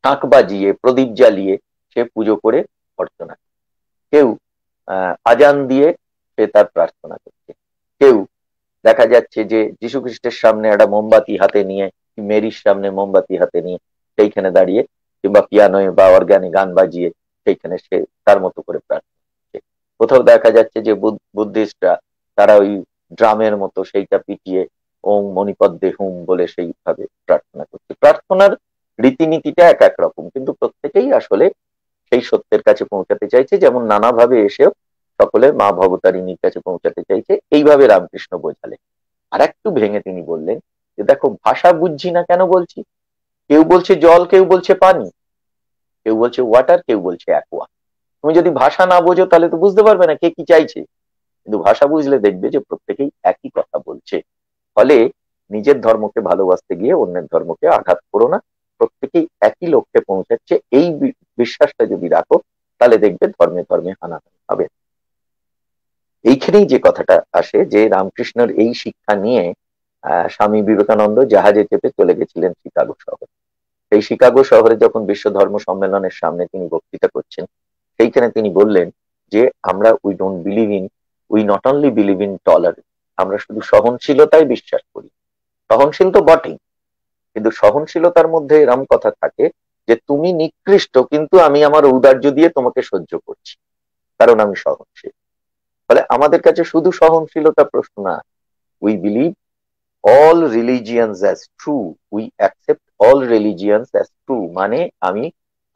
শাঁখ বাজিয়ে, প্রদীপ জ্বালিয়ে সে পুজো করে অর্চনা করে। কেউ আজান দিয়ে সে তার প্রার্থনা করছে। কেউ দেখা যাচ্ছে যে যীশু খ্রিস্টের সামনে একটা মোমবাতি হাতে নিয়ে, মেরির সামনে মোমবাতি হাতে নিয়ে সেইখানে দাঁড়িয়ে, কিংবা পিয়ানোয় বা অর্গানে গান বাজিয়ে সেইখানে সে তার মতো করে প্রার্থনা করছে। কোথাও দেখা যাচ্ছে যে বুদ্ধিস্টরা, তারা ওই ড্রামের মতো সেইটা পিটিয়ে ওম মণিপদ্মে হুম বলে সেইভাবে প্রার্থনা করছে। প্রার্থনার রীতিনীতিটা এক এক রকম, কিন্তু প্রত্যেকেই আসলে সেই সত্যের কাছে পৌঁছাতে চাইছে, যেমন নানাভাবে এসেও সকলে মা ভবতারিণীর কাছে পৌঁছাতে চাইছে, এইভাবে রামকৃষ্ণ বোঝালেন। আর একটু ভেঙে তিনি বললেন যে দেখো, ভাষা বুঝছি না কেন বলছি, কেউ বলছে জল, কেউ বলছে পানি, কেউ বলছে ওয়াটার, কেউ বলছে অ্যাকোয়া। তুমি যদি ভাষা না বোঝো তাহলে তো বুঝতে পারবে না কে কি চাইছে, কিন্তু ভাষা বুঝলে দেখবে যে প্রত্যেকেই একই কথা বলছে। ফলে নিজের ধর্মকে ভালোবাসতে গিয়ে অন্যের ধর্মকে আঘাত করো না, প্রত্যেকেই একই লক্ষ্যে পৌঁছাচ্ছে, এই বিশ্বাসটা যদি রাখো তাহলে দেখবে ধর্মে ধর্মে হানাহানি হবে। এইখানেই যে কথাটা আসে যে রামকৃষ্ণের এই শিক্ষা নিয়ে স্বামী বিবেকানন্দ জাহাজে চেপে চলে গেছিলেন শিকাগো শহরে। সেই শিকাগো শহরে যখন বিশ্ব ধর্ম সম্মেলনের সামনে তিনি বক্তৃতা করছেন, সেইখানে তিনি বললেন যে আমরা we not only believe in tolerance, আমরা শুধু সহনশীলতায় বিশ্বাস করি। সহনশীল তো বটেই, কিন্তু সহনশীলতার মধ্যে এরম কথা থাকে যে তুমি নিকৃষ্ট, কিন্তু আমি আমার ঔদার্য দিয়ে তোমাকে সহ্য করছি, কারণ আমি সহনশীল। ফলে আমাদের কাছে শুধু সহনশীলতা প্রশ্ন না, we believe all religions as true, we accept all religions as true, মানে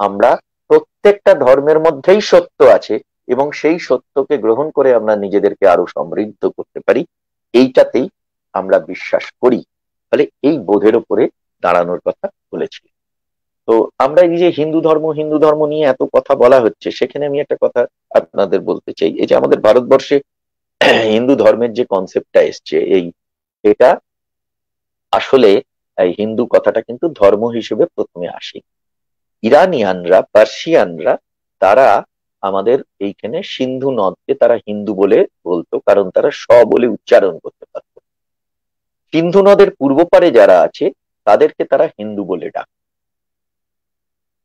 আমরা প্রত্যেকটা ধর্মের মধ্যেই সত্য আছে, এবং সেই সত্যকে গ্রহণ করে আমরা নিজেদেরকে আরো সমৃদ্ধ করতে পারি, এইটাতেই আমরা বিশ্বাস করি। ফলে এই বোধের উপরে দাঁড়ানোর কথা বলেছি। তো আমরা এই যে হিন্দু ধর্ম নিয়ে এত কথা বলা হচ্ছে, সেখানে আমি একটা কথা আপনাদের বলতে চাই। এই যে আমাদের ভারতবর্ষে হিন্দু ধর্মের যে কনসেপ্টটা এসছে, এটা আসলে এই হিন্দু কথাটা কিন্তু ধর্ম হিসেবে প্রথমে আসে। ইরানিয়ানরা, পার্সিয়ানরা, তারা আমাদের এইখানে সিন্ধু নদকে তারা হিন্দু বলে বলতো, কারণ তারা স বলে উচ্চারণ করতে পারত। সিন্ধু নদের পূর্ব পারে যারা আছে তাদেরকে তারা হিন্দু বলে ডাক।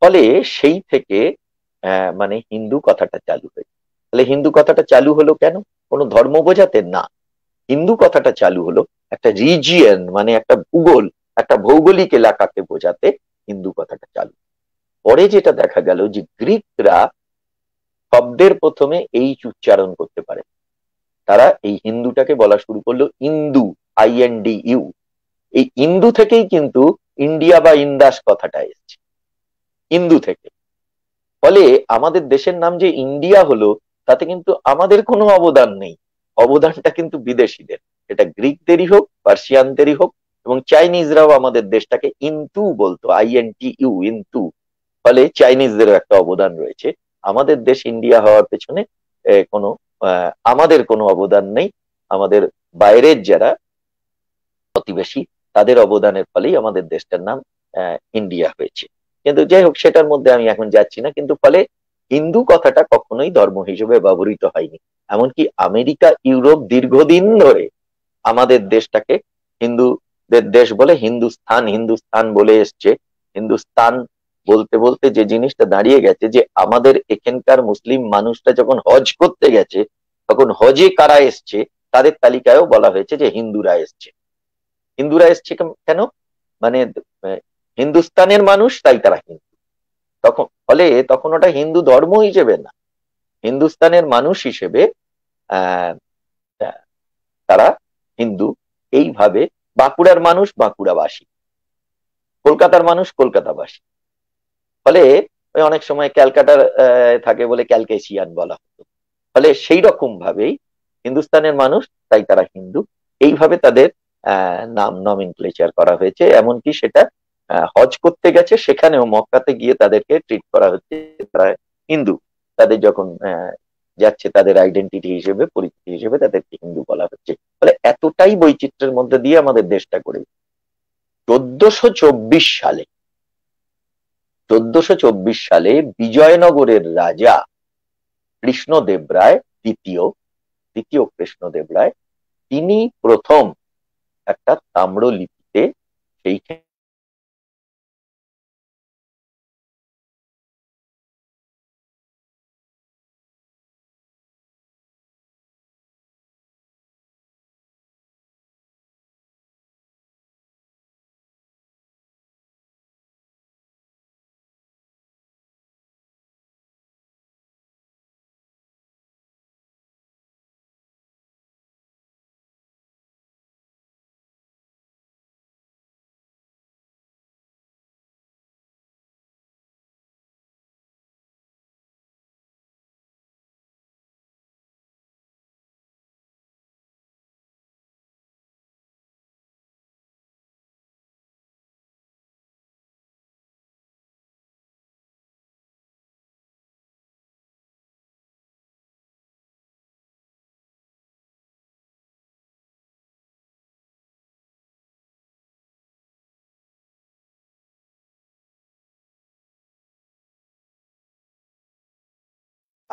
ফলে সেই থেকে মানে হিন্দু কথাটা চালু হয়েছে। তাহলে হিন্দু কথাটা চালু হলো কেন? কোনো ধর্ম বোঝাতে না, হিন্দু কথাটা চালু হলো একটা রিজিয়ন, মানে একটা ভূগোল, একটা ভৌগোলিক এলাকাকে বোঝাতে হিন্দু কথাটা চালু। পরে যেটা দেখা গেল যে গ্রিকরা শব্দের প্রথমে এইচ উচ্চারণ করতে পারে, তারা এই হিন্দুটাকে বলা শুরু করলো ইন্দু, INDU। এই ইন্দু থেকেই কিন্তু ইন্ডিয়া বা ইন্দাস কথাটা এসছে, ইন্দু থেকে। ফলে আমাদের দেশের নাম যে ইন্ডিয়া হলো, তাতে কিন্তু আমাদের কোনো অবদান নেই, অবদানটা কিন্তু বিদেশিদের। এটা গ্রিকদেরই হোক, পার্সিয়ানদেরই হোক, এবং চাইনিজরাও আমাদের দেশটাকে ইন্তু বলতো, INTU, ইন্তু। ফলে চাইনিজদেরও একটা অবদান রয়েছে। আমাদের দেশ ইন্ডিয়া হওয়ার পেছনে কোনো আমাদের কোনো অবদান নেই। আমাদের বাইরের যারা প্রতিবেশী, তাদের অবদানের ফলেই আমাদের দেশটার নাম ইন্ডিয়া হয়েছে। কিন্তু যাই হোক, সেটার মধ্যে আমি এখন যাচ্ছি না। কিন্তু ফলে হিন্দু কথাটা কখনোই ধর্ম হিসেবে ব্যবহৃত হয়নি। এমনকি আমেরিকা, ইউরোপ দীর্ঘদিন ধরে আমাদের দেশটাকে হিন্দুদের দেশ বলে হিন্দুস্তান হিন্দুস্তান বলে এসছে। হিন্দুস্তান বলতে বলতে যে জিনিসটা দাঁড়িয়ে গেছে, যে আমাদের এখানকার মুসলিম মানুষটা যখন হজ করতে গেছে, তখন হজে কারা এসছে তাদের তালিকায়ও বলা হয়েছে যে হিন্দুরা এসছে। হিন্দুরা এসছে কেন? মানে হিন্দুস্তানের মানুষ, তাই তারা হিন্দু। ফলে তখন ওটা হিন্দু ধর্ম হিসেবে না, হিন্দুস্তানের মানুষ হিসেবে আহ তারা হিন্দু। এইভাবে বাঁকুড়ার মানুষ বাঁকুড়াবাসী, কলকাতার মানুষ কলকাতাবাসী। ফলে ওই অনেক সময় ক্যালকাটার থাকে বলে ক্যালকেশিয়ান বলা হতো। ফলে সেই রকম ভাবেই হিন্দুস্তানের মানুষ, তাই তারা হিন্দু, এইভাবে তাদের নাম নমিনক্লেচার করা হয়েছে। এমনকি সেটা হজ করতে গেছে, সেখানেও মক্কাতে গিয়ে তাদেরকে ট্রিট করা হচ্ছে তারা হিন্দু। তাদের যখন যাচ্ছে, তাদের আইডেন্টিটি হিসেবে, পরিচিতি হিসেবে তাদেরকে হিন্দু বলা হচ্ছে। ফলে এতটাই বৈচিত্র্যের মধ্যে দিয়ে আমাদের দেশটা গড়ে। 1424 সালে 1424 সালে বিজয়নগরের রাজা কৃষ্ণদেব রায় দ্বিতীয়, দ্বিতীয় কৃষ্ণদেব রায়, তিনি প্রথম একটা তাম্রলিপিতে সেই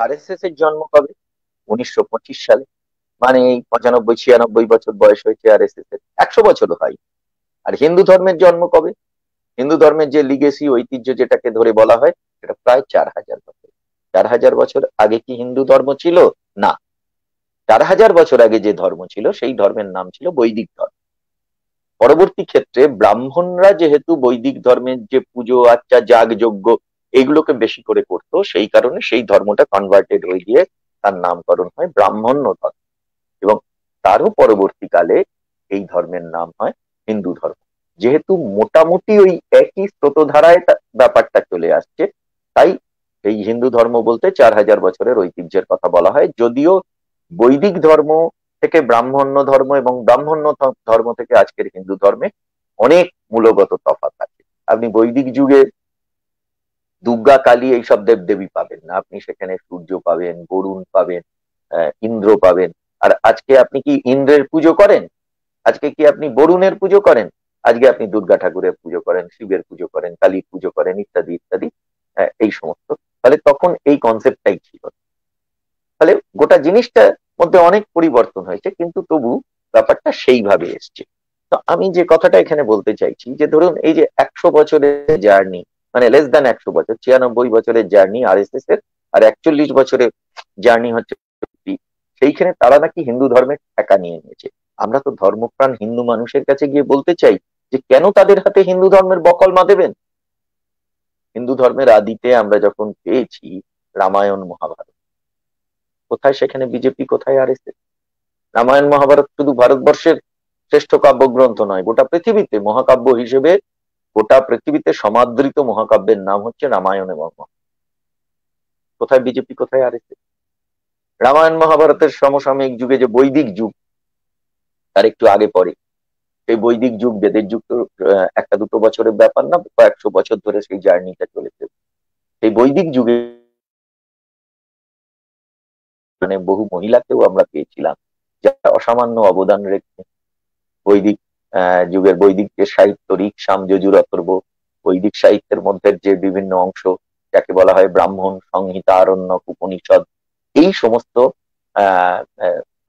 আরএসএস এর জন্ম কবে? 1925 সালে। মানে এই 95-96 বছর বয়স হয়েছে আরএসএস এর, 100 বছরও হয়। আর হিন্দু ধর্মের জন্ম কবে? হিন্দু ধর্মের যে লিগেসি ঐতিহ্য যেটাকে ধরে বলা হয়, সেটা প্রায় 4000 বছর। 4000 বছর আগে কি হিন্দু ধর্ম ছিল? না। 4000 বছর আগে যে ধর্ম ছিল সেই ধর্মের নাম ছিল বৈদিক ধর্ম। পরবর্তী ক্ষেত্রে ব্রাহ্মণরা যেহেতু বৈদিক ধর্মের যে পুজো আচ্চা যাগ যজ্ঞ এইগুলোকে বেশি করে করতো, সেই কারণে সেই ধর্মটা কনভার্টেড হয়ে গিয়ে তার নামকরণ হয় ব্রাহ্মণ্য ধর্ম। এবং তারও পরবর্তীকালে এই ধর্মের নাম হয় হিন্দু ধর্ম। যেহেতু মোটামুটি ওই একই স্রোতধারায় ব্যাপারটা চলে আসছে, তাই এই হিন্দু ধর্ম বলতে 4000 বছরের ঐতিহ্যের কথা বলা হয়। যদিও বৈদিক ধর্ম থেকে ব্রাহ্মণ্য ধর্ম এবং ব্রাহ্মণ্য ধর্ম থেকে আজকের হিন্দু ধর্মে অনেক মূলগত তফাৎ আছে। আপনি বৈদিক যুগে দুর্গা কালী এইসব দেবদেবী পাবেন না, আপনি সেখানে সূর্য পাবেন, বরুণ পাবেন, ইন্দ্র পাবেন। আর আজকে আপনি কি ইন্দ্রের পুজো করেন? আজকে কি আপনি বরুণের পুজো করেন? আজকে আপনি দুর্গা ঠাকুরের পুজো করেন, শিবের পুজো করেন, কালীর পুজো করেন, ইত্যাদি ইত্যাদি। এই সমস্ত। তাহলে তখন এই কনসেপ্টটাই ছিল। তাহলে গোটা জিনিসটার মধ্যে অনেক পরিবর্তন হয়েছে, কিন্তু তবু ব্যাপারটা সেইভাবে এসছে। তো আমি যে কথাটা এখানে বলতে চাইছি, যে ধরুন এই যে 100 বছরের জার্নি, মানে লেস দ্যান 100 বছর, 96 বছরের জার্নি আরএসএস এর, আর 41 বছরের জার্নি হচ্ছে সেইখানে তারা নাকি হিন্দু ধর্মের ঠেকা নিয়ে নিয়েছে। আমরা তো ধর্মপ্রাণ হিন্দু মানুষের কাছে গিয়ে বলতে চাই যে কেন তাদের হাতে হিন্দু ধর্মের বকলমা দেবেন? হিন্দু ধর্মের আদিতে আমরা যখন পেয়েছি রামায়ণ মহাভারত, কোথায় সেখানে বিজেপি, কোথায় আরএসএস? রামায়ণ মহাভারত শুধু ভারতবর্ষের শ্রেষ্ঠ কাব্যগ্রন্থ নয়, গোটা পৃথিবীতে মহাকাব্য হিসেবে গোটা পৃথিবীতে সমাদৃত মহাকাব্যের নাম হচ্ছে রামায়ণ এবং কোথায় বিজেপি, কোথায় আরএসএস? রামায়ণ মহাভারতের সমসাময়িক যুগে যে বৈদিক যুগ, তার একটু আগে পরে সেই বৈদিক যুগ, বেদের যুগ তো একটা দুটো বছরের ব্যাপার না, কয়েকশো বছর ধরে সেই জার্নিটা চলেছে। সেই বৈদিক যুগে মানে বহু মহিলাকেও আমরা পেয়েছিলাম যারা অসামান্য অবদান রেখে বৈদিক যুগের বৈদিক যে সাহিত্য, ঋক সাম যজুর অথর্ব, বৈদিক সাহিত্যের মধ্যে যে বিভিন্ন অংশ যাকে বলা হয় ব্রাহ্মণ, সংহিতা, আরণ্যক, উপনিষদ, এই সমস্ত আহ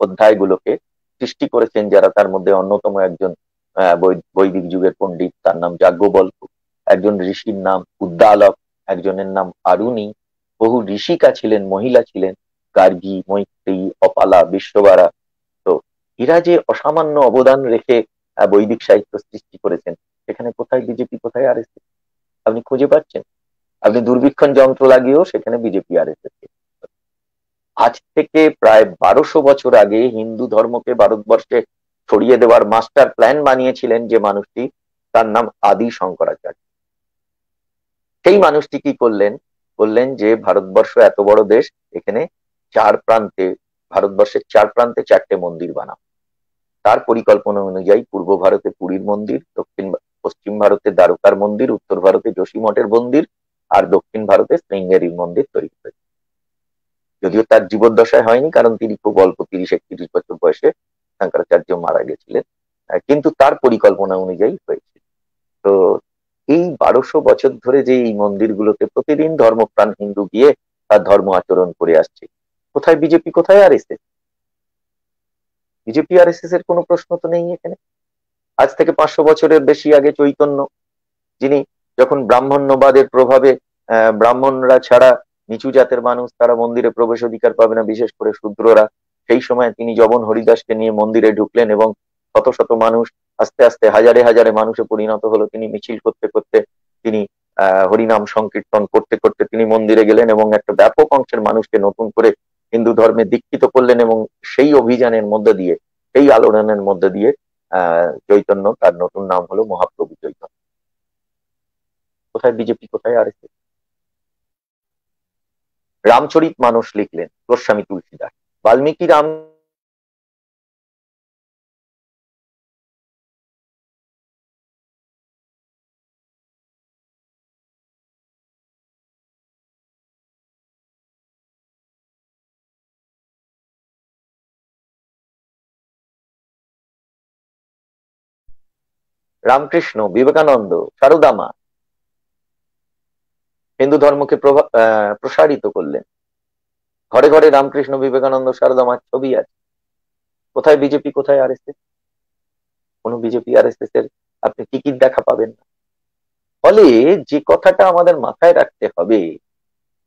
অধ্যায়গুলোকে সৃষ্টি করেছেন যারা, তার মধ্যে অন্যতম একজন বৈদিক যুগের পণ্ডিত, তার নাম যাজ্ঞবল্ক। একজন ঋষির নাম উদ্দালক, একজনের নাম আরুণী। বহু ঋষিকা ছিলেন, মহিলা ছিলেন, গার্গী, মৈত্রেয়ী, অপালা, বিশ্ববারা। তো এরা যে অসামান্য অবদান রেখে বৈদিক সাহিত্য সৃষ্টি করেছেন, সেখানে কোথায় বিজেপি, কোথায় আরএসএস? আপনি খুঁজে পাচ্ছেন? আপনি দূরবীক্ষণ যন্ত্র লাগিয়েও সেখানে বিজেপি আরএসএস। আজ থেকে প্রায় 1200 বছর আগে হিন্দু ধর্মকে ভারতবর্ষে ছড়িয়ে দেওয়ার মাস্টার প্ল্যান বানিয়েছিলেন যে মানুষটি, তার নাম আদি শঙ্করাচার্য। সেই মানুষটি কি করলেন? বললেন যে ভারতবর্ষ এত বড় দেশ, এখানে চার প্রান্তে, ভারতবর্ষের চার প্রান্তে 4টে মন্দির বানাও। তার পরিকল্পনা অনুযায়ী পূর্ব ভারতে পুরীর মন্দির, পশ্চিম ভারতে দ্বারকার মন্দির, উত্তর ভারতে যোশীমঠের মন্দির, আর দক্ষিণ ভারতে শৃঙ্গেরির মন্দির তৈরি হয়েছে। যদিও তার জীবদ্দশায় হয়নি, কারণ তিনি খুব অল্প 30-31 বছর বয়সে শঙ্করাচার্য মারা গেছিলেন, কিন্তু তার পরিকল্পনা অনুযায়ী হয়েছে। তো এই 1200 বছর ধরে যে এই মন্দিরগুলোতে প্রতিদিন ধর্মপ্রাণ হিন্দু গিয়ে তার ধর্ম আচরণ করে আসছে, কোথায় বিজেপি, কোথায় আরএসএস? বিজেপি আরএসএস এর কোনো প্রশ্ন তো নেই এখানে। আজ থেকে 500 বছরের বেশি আগে চৈতন্য, যিনি যখন ব্রাহ্মণ্যবাদের প্রভাবে ব্রাহ্মণরা ছাড়া নিচু জাতের মানুষ তারা মন্দিরে প্রবেশ অধিকার পাবে না, বিশেষ করে শূদ্ররা, সেই সময় তিনি যবন হরিদাসকে নিয়ে মন্দিরে ঢুকলেন এবং শত শত মানুষ আস্তে আস্তে হাজারে হাজারে মানুষে পরিণত হলো। তিনি মিছিল করতে করতে, তিনি হরিনাম সংকীর্তন করতে করতে তিনি মন্দিরে গেলেন এবং একটা ব্যাপক অংশের মানুষকে নতুন করে হিন্দু ধর্মে দীক্ষিত করলেন। এবং সেই অভিযানের মধ্যে দিয়ে, সেই আলোড়নের মধ্যে দিয়ে চৈতন্য, তার নতুন নাম হলো মহাপ্রভু চৈতন্য। কোথায় বিজেপি, কোথায় আরএসএস? রামচরিত মানস লিখলেন গোস্বামী তুলসীদাস, বাল্মীকি রামকৃষ্ণ, বিবেকানন্দ, সারদা মা হিন্দু ধর্মকে প্রসারিত করলেন। ঘরে ঘরে রামকৃষ্ণ বিবেকানন্দ সারদা মার ছবি আছে। কোথায় বিজেপি, কোথায় আরএসএস? কোনো বিজেপি আরএসএস এর আপনি টিকিট দেখা পাবেন না। ফলে যে কথাটা আমাদের মাথায় রাখতে হবে,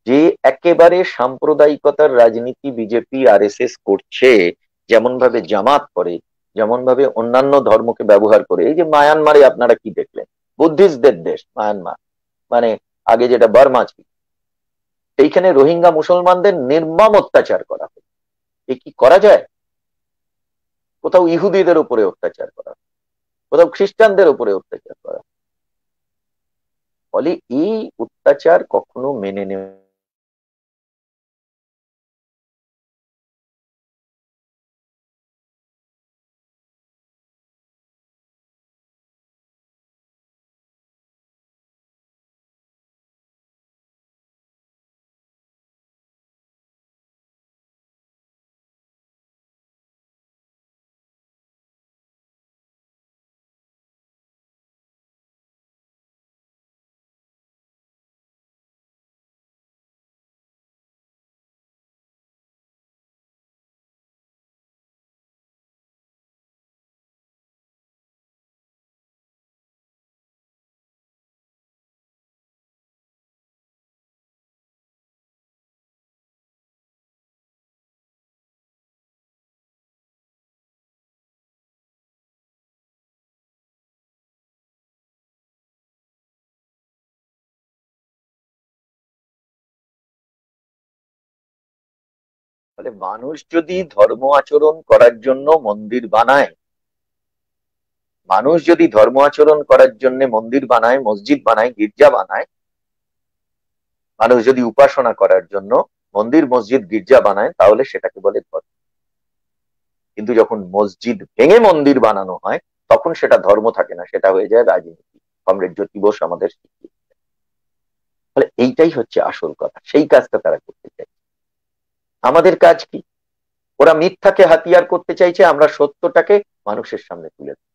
যে একেবারে সাম্প্রদায়িকতার রাজনীতি বিজেপি আরএসএস করছে, যেমন ভাবে জামাত করে, যেমন ভাবে অন্যান্য ধর্মকে ব্যবহার করে। এই যে মায়ানমারে আপনারা কি দেখলেন? বুদ্ধিস্টদের দেশ মায়ানমার, মানে আগে যেটা বার্মা ছিল, সেইখানে রোহিঙ্গা মুসলমানদের নির্মম অত্যাচার করা হয়। এ কি করা যায়? কোথাও ইহুদিদের উপরে অত্যাচার করা, কোথাও খ্রিস্টানদের উপরে অত্যাচার করা। ফলে এই অত্যাচার কখনো মেনে নেওয়া। ফলে মানুষ যদি ধর্ম আচরণ করার জন্য মন্দির বানায়, মানুষ যদি ধর্ম আচরণ করার জন্য মন্দির বানায়, মসজিদ বানায়, গির্জা বানায়, মানুষ যদি উপাসনা করার জন্য মন্দির মসজিদ গির্জা বানায়, তাহলে সেটাকে বলে ধর্ম। কিন্তু যখন মসজিদ ভেঙে মন্দির বানানো হয়, তখন সেটা ধর্ম থাকে না, সেটা হয়ে যায় রাজনীতি। কমরেড জ্যোতি বোস আমাদের শিখিয়ে। ফলে এইটাই হচ্ছে আসল কথা, সেই কাজটা তারা করতে চায়। আমাদের কাজ কি? ওরা মিথ্যাকে হাতিয়ার করতে চাইছে, আমরা সত্যটাকে মানুষের সামনে তুলে ধরবো।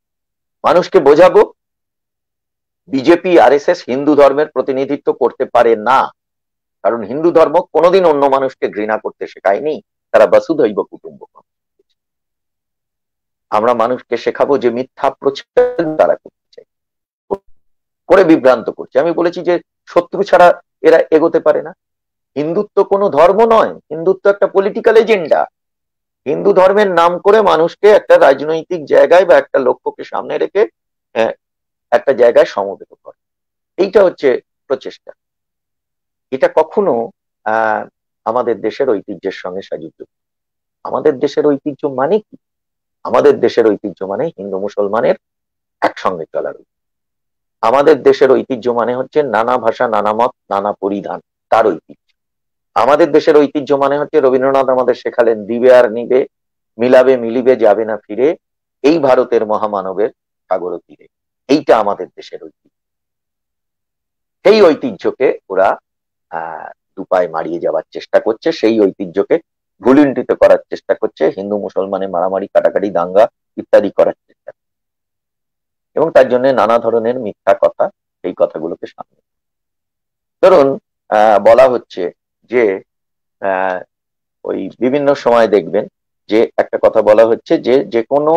মানুষকে বোঝাবো বিজেপি আরএসএস হিন্দু ধর্মের প্রতিনিধিত্ব করতে পারে না। কারণ হিন্দু ধর্ম কোনোদিন অন্য মানুষকে ঘৃণা করতে শেখায়নি, তারা বসুধৈব কুটুম্বকম। আমরা মানুষকে শেখাবো যে মিথ্যা প্রচার তারা করতে চাই, করে বিভ্রান্ত করছে। আমি বলেছি যে শত্রু ছাড়া এরা এগোতে পারে না। হিন্দুত্ব কোনো ধর্ম নয়, হিন্দুত্ব একটা পলিটিক্যাল এজেন্ডা। হিন্দু ধর্মের নাম করে মানুষকে একটা রাজনৈতিক জায়গায় বা একটা লক্ষ্যকে সামনে রেখে আহ, একটা জায়গায় সমবেত করে, এইটা হচ্ছে প্রচেষ্টা। এটা কখনো আহ আমাদের দেশের ঐতিহ্যের সঙ্গে সাযুজ্য। আমাদের দেশের ঐতিহ্য মানে কি? আমাদের দেশের ঐতিহ্য মানে হিন্দু মুসলমানের একসঙ্গে চলার ঐতিহ্য। আমাদের দেশের ঐতিহ্য মানে হচ্ছে নানা ভাষা, নানা মত, নানা পরিধান, তার ঐতিহ্য। আমাদের দেশের ঐতিহ্য মানে হচ্ছে রবীন্দ্রনাথ আমাদের শেখালেন, দিবে আর নিবে, মিলাবে মিলিবে, যাবে না ফিরে, এই ভারতের মহামানবের সাগর তীরে। এইটা আমাদের দেশের ঐতিহ্য। সেই ঐতিহ্যকে ওরা আহ দুপায়ে মারিয়ে যাওয়ার চেষ্টা করছে, সেই ঐতিহ্যকে ভুলুণ্ঠিত করার চেষ্টা করছে, হিন্দু মুসলমানে মারামারি, কাটাকাটি, দাঙ্গা ইত্যাদি করার চেষ্টা করছে। এবং তার জন্য নানা ধরনের মিথ্যা কথা, সেই কথাগুলোকে সামনে ধরুন বলা হচ্ছে যে আহ ওই বিভিন্ন সময় দেখবেন যে একটা কথা বলা হচ্ছে যে যে কোনো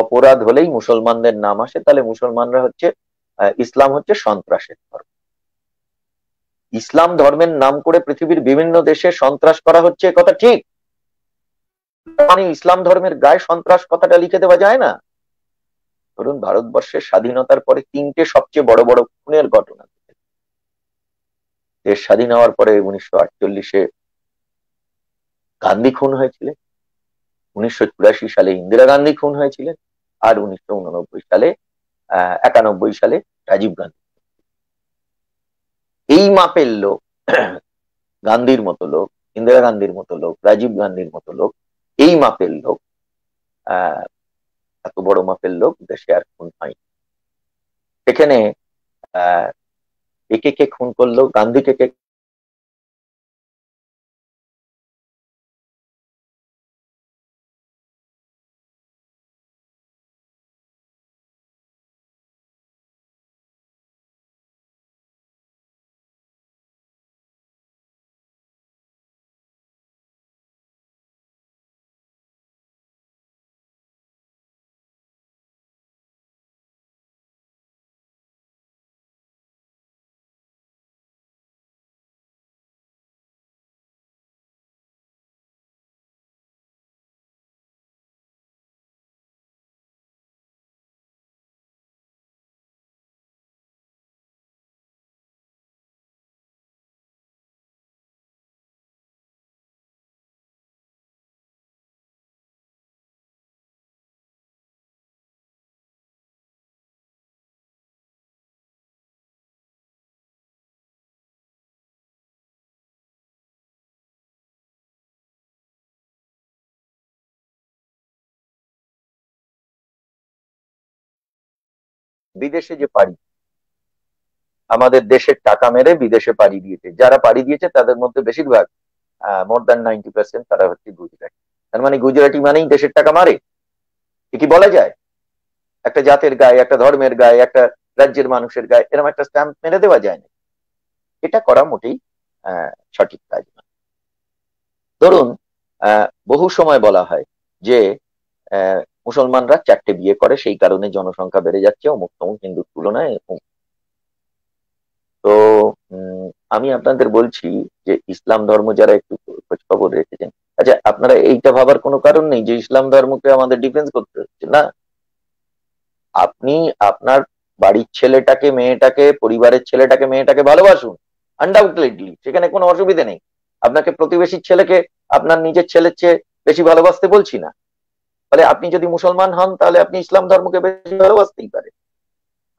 অপরাধ হলেই মুসলমানদের নাম আসে, তাহলে মুসলমানরা হচ্ছে ইসলাম হচ্ছে সন্ত্রাসের ধর্ম। ইসলাম ধর্মের নাম করে পৃথিবীর বিভিন্ন দেশে সন্ত্রাস করা হচ্ছে, কথা ঠিক। মানে ইসলাম ধর্মের গায়ে সন্ত্রাস কথাটা লিখে দেওয়া যায় না? ধরুন ভারতবর্ষের স্বাধীনতার পরে তিনটে সবচেয়ে বড় বড় খুনের ঘটনা। দেশ স্বাধীন হওয়ার পরে 1948-এ গান্ধী খুন হয়েছিলেন, 1984 সালে ইন্দিরা গান্ধী খুন হয়েছিলেন, আর 1989 সালে 91 সালে রাজীব গান্ধী। এই মাপের লোক, গান্ধীর মতো লোক, ইন্দিরা গান্ধীর মতো লোক, রাজীব গান্ধীর মতো লোক, এই মাপের লোক, আহ এত বড় মাপের লোক দেশে আর খুন হয়। সেখানে আহ একে কে খুন করলো, গান্ধীকে কে বিদেশে যে পাড়ি, আমাদের দেশের টাকা মেরে বিদেশে পাড়ি দিয়েছে, যারা পাড়ি দিয়েছে তাদের মধ্যে বেশিরভাগ মোর দ্যান 90% তারা হচ্ছে গুজরাটি। তার মানে গুজরাটি মানেই দেশের টাকা মারে, এ কি বলা যায়? একটা জাতের গায়ে, একটা ধর্মের গায়ে, একটা রাজ্যের মানুষের গায়ে এরকম একটা স্ট্যাম্প মেরে দেওয়া যায় না। এটা করা মোটেই সঠিক কাজ না। ধরুন, বহু সময় বলা হয় যে মুসলমানরা 4টে বিয়ে করে, সেই কারণে জনসংখ্যা বেড়ে যাচ্ছে অমুক তমুক হিন্দুর তুলনায়। তো উম, আমি আপনাদের বলছি যে ইসলাম ধর্ম যারা একটু খোঁজ খবর রেখেছেন, আচ্ছা আপনারা এইটা ভাবার কোনো কারণ নেই যে ইসলাম ধর্মকে আমাদের ডিফেন্স করতে হচ্ছে না। আপনি আপনার বাড়ির ছেলেটাকে মেয়েটাকে, পরিবারের ছেলেটাকে মেয়েটাকে ভালোবাসুন, আনডাউটেডলি, সেখানে কোনো অসুবিধা নেই। আপনাকে প্রতিবেশীর ছেলেকে আপনার নিজের ছেলের চেয়ে বেশি ভালোবাসতে বলছি না। ফলে আপনি যদি মুসলমান হন তাহলে আপনি ইসলাম ধর্মকে বেশি ভালোবাসতেই পারেন।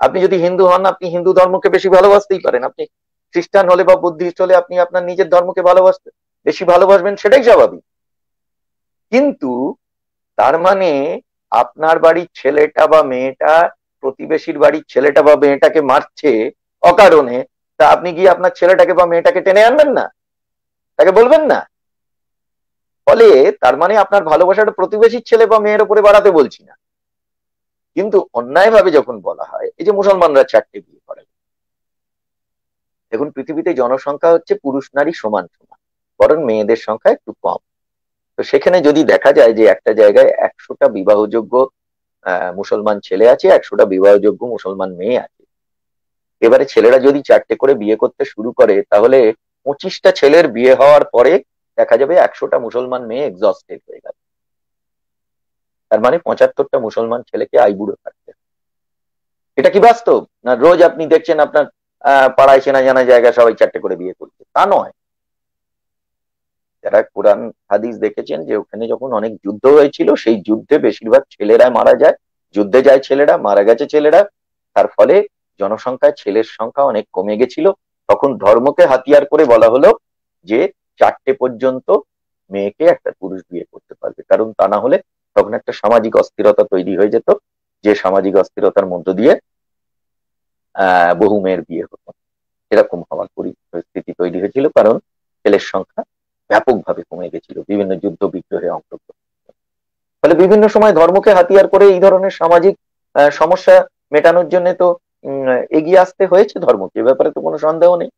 আপনি যদি হিন্দু হন আপনি হিন্দু ধর্মকে বেশি ভালোবাসতেই পারেন। আপনি খ্রিস্টান হলে বা বুদ্ধিস্ট হলে আপনি আপনার নিজের ধর্মকে বেশি ভালোবাসবেন, সেটাই স্বাভাবিক। কিন্তু তার মানে আপনার বাড়ির ছেলেটা বা মেয়েটা প্রতিবেশীর বাড়ির ছেলেটা বা মেয়েটাকে মারছে অকারণে, তা আপনি গিয়ে আপনার ছেলেটাকে বা মেয়েটাকে টেনে আনবেন না, তাকে বলবেন না? ফলে তার মানে আপনার ভালোবাসাটা প্রতিবেশীর ছেলে বা মেয়ের উপরে বাড়াতে বলছি না। কিন্তু অন্যায়ভাবে যখন বলা হয়, এই যে মুসলমানরা 4টে বিয়ে করে, দেখুন পৃথিবীতে জনসংখ্যা হচ্ছে পুরুষ নারী সমান সমান, বরং মেয়েদের সংখ্যা একটু কম। তো সেখানে যদি দেখা যায় যে একটা জায়গায় 100টা বিবাহযোগ্য মুসলমান ছেলে আছে, 100টা বিবাহযোগ্য মুসলমান মেয়ে আছে, এবারে ছেলেরা যদি 4টে করে বিয়ে করতে শুরু করে, তাহলে 25টা ছেলের বিয়ে হওয়ার পরে দেখা যাবে 100টা মুসলমান মেয়ে এক্সস্টেড হয়ে গেল। তার মানে 75টা মুসলমান ছেলেকে আইবুড়ো থাকতে হবে। এটা কি বাস্তব? না রোজ আপনি দেখছেন আপনার পাড়ায় চেনা জানা জায়গায় সবাই 4টে করে বিয়ে করছে? তা নয়। যারা কোরআন হাদিস দেখেছেন যে ওখানে যখন অনেক যুদ্ধ হয়েছিল, সেই যুদ্ধে বেশিরভাগ ছেলেরা মারা যায়, যুদ্ধে যায় ছেলেরা, মারা গেছে ছেলেরা। তার ফলে জনসংখ্যায় ছেলের সংখ্যা অনেক কমে গেছিল। তখন ধর্মকে হাতিয়ার করে বলা হলো যে 4টে পর্যন্ত মেয়েকে একটা পুরুষ বিয়ে করতে পারবে, কারণ তা না হলে তখন একটা সামাজিক অস্থিরতা তৈরি হয়ে যেত, যে সামাজিক অস্থিরতার মধ্য দিয়ে বহু মেয়ের বিয়ে হতো। এরকম হওয়ার পরিস্থিতি তৈরি হয়েছিল, কারণ ছেলের সংখ্যা ব্যাপকভাবে কমে গেছিল বিভিন্ন যুদ্ধ বিগ্রহে অংশগ্রহণ। ফলে বিভিন্ন সময় ধর্মকে হাতিয়ার করে এই ধরনের সামাজিক সমস্যা মেটানোর জন্য তো এগিয়ে আসতে হয়েছে ধর্মকে, এ ব্যাপারে তো কোনো সন্দেহ নেই।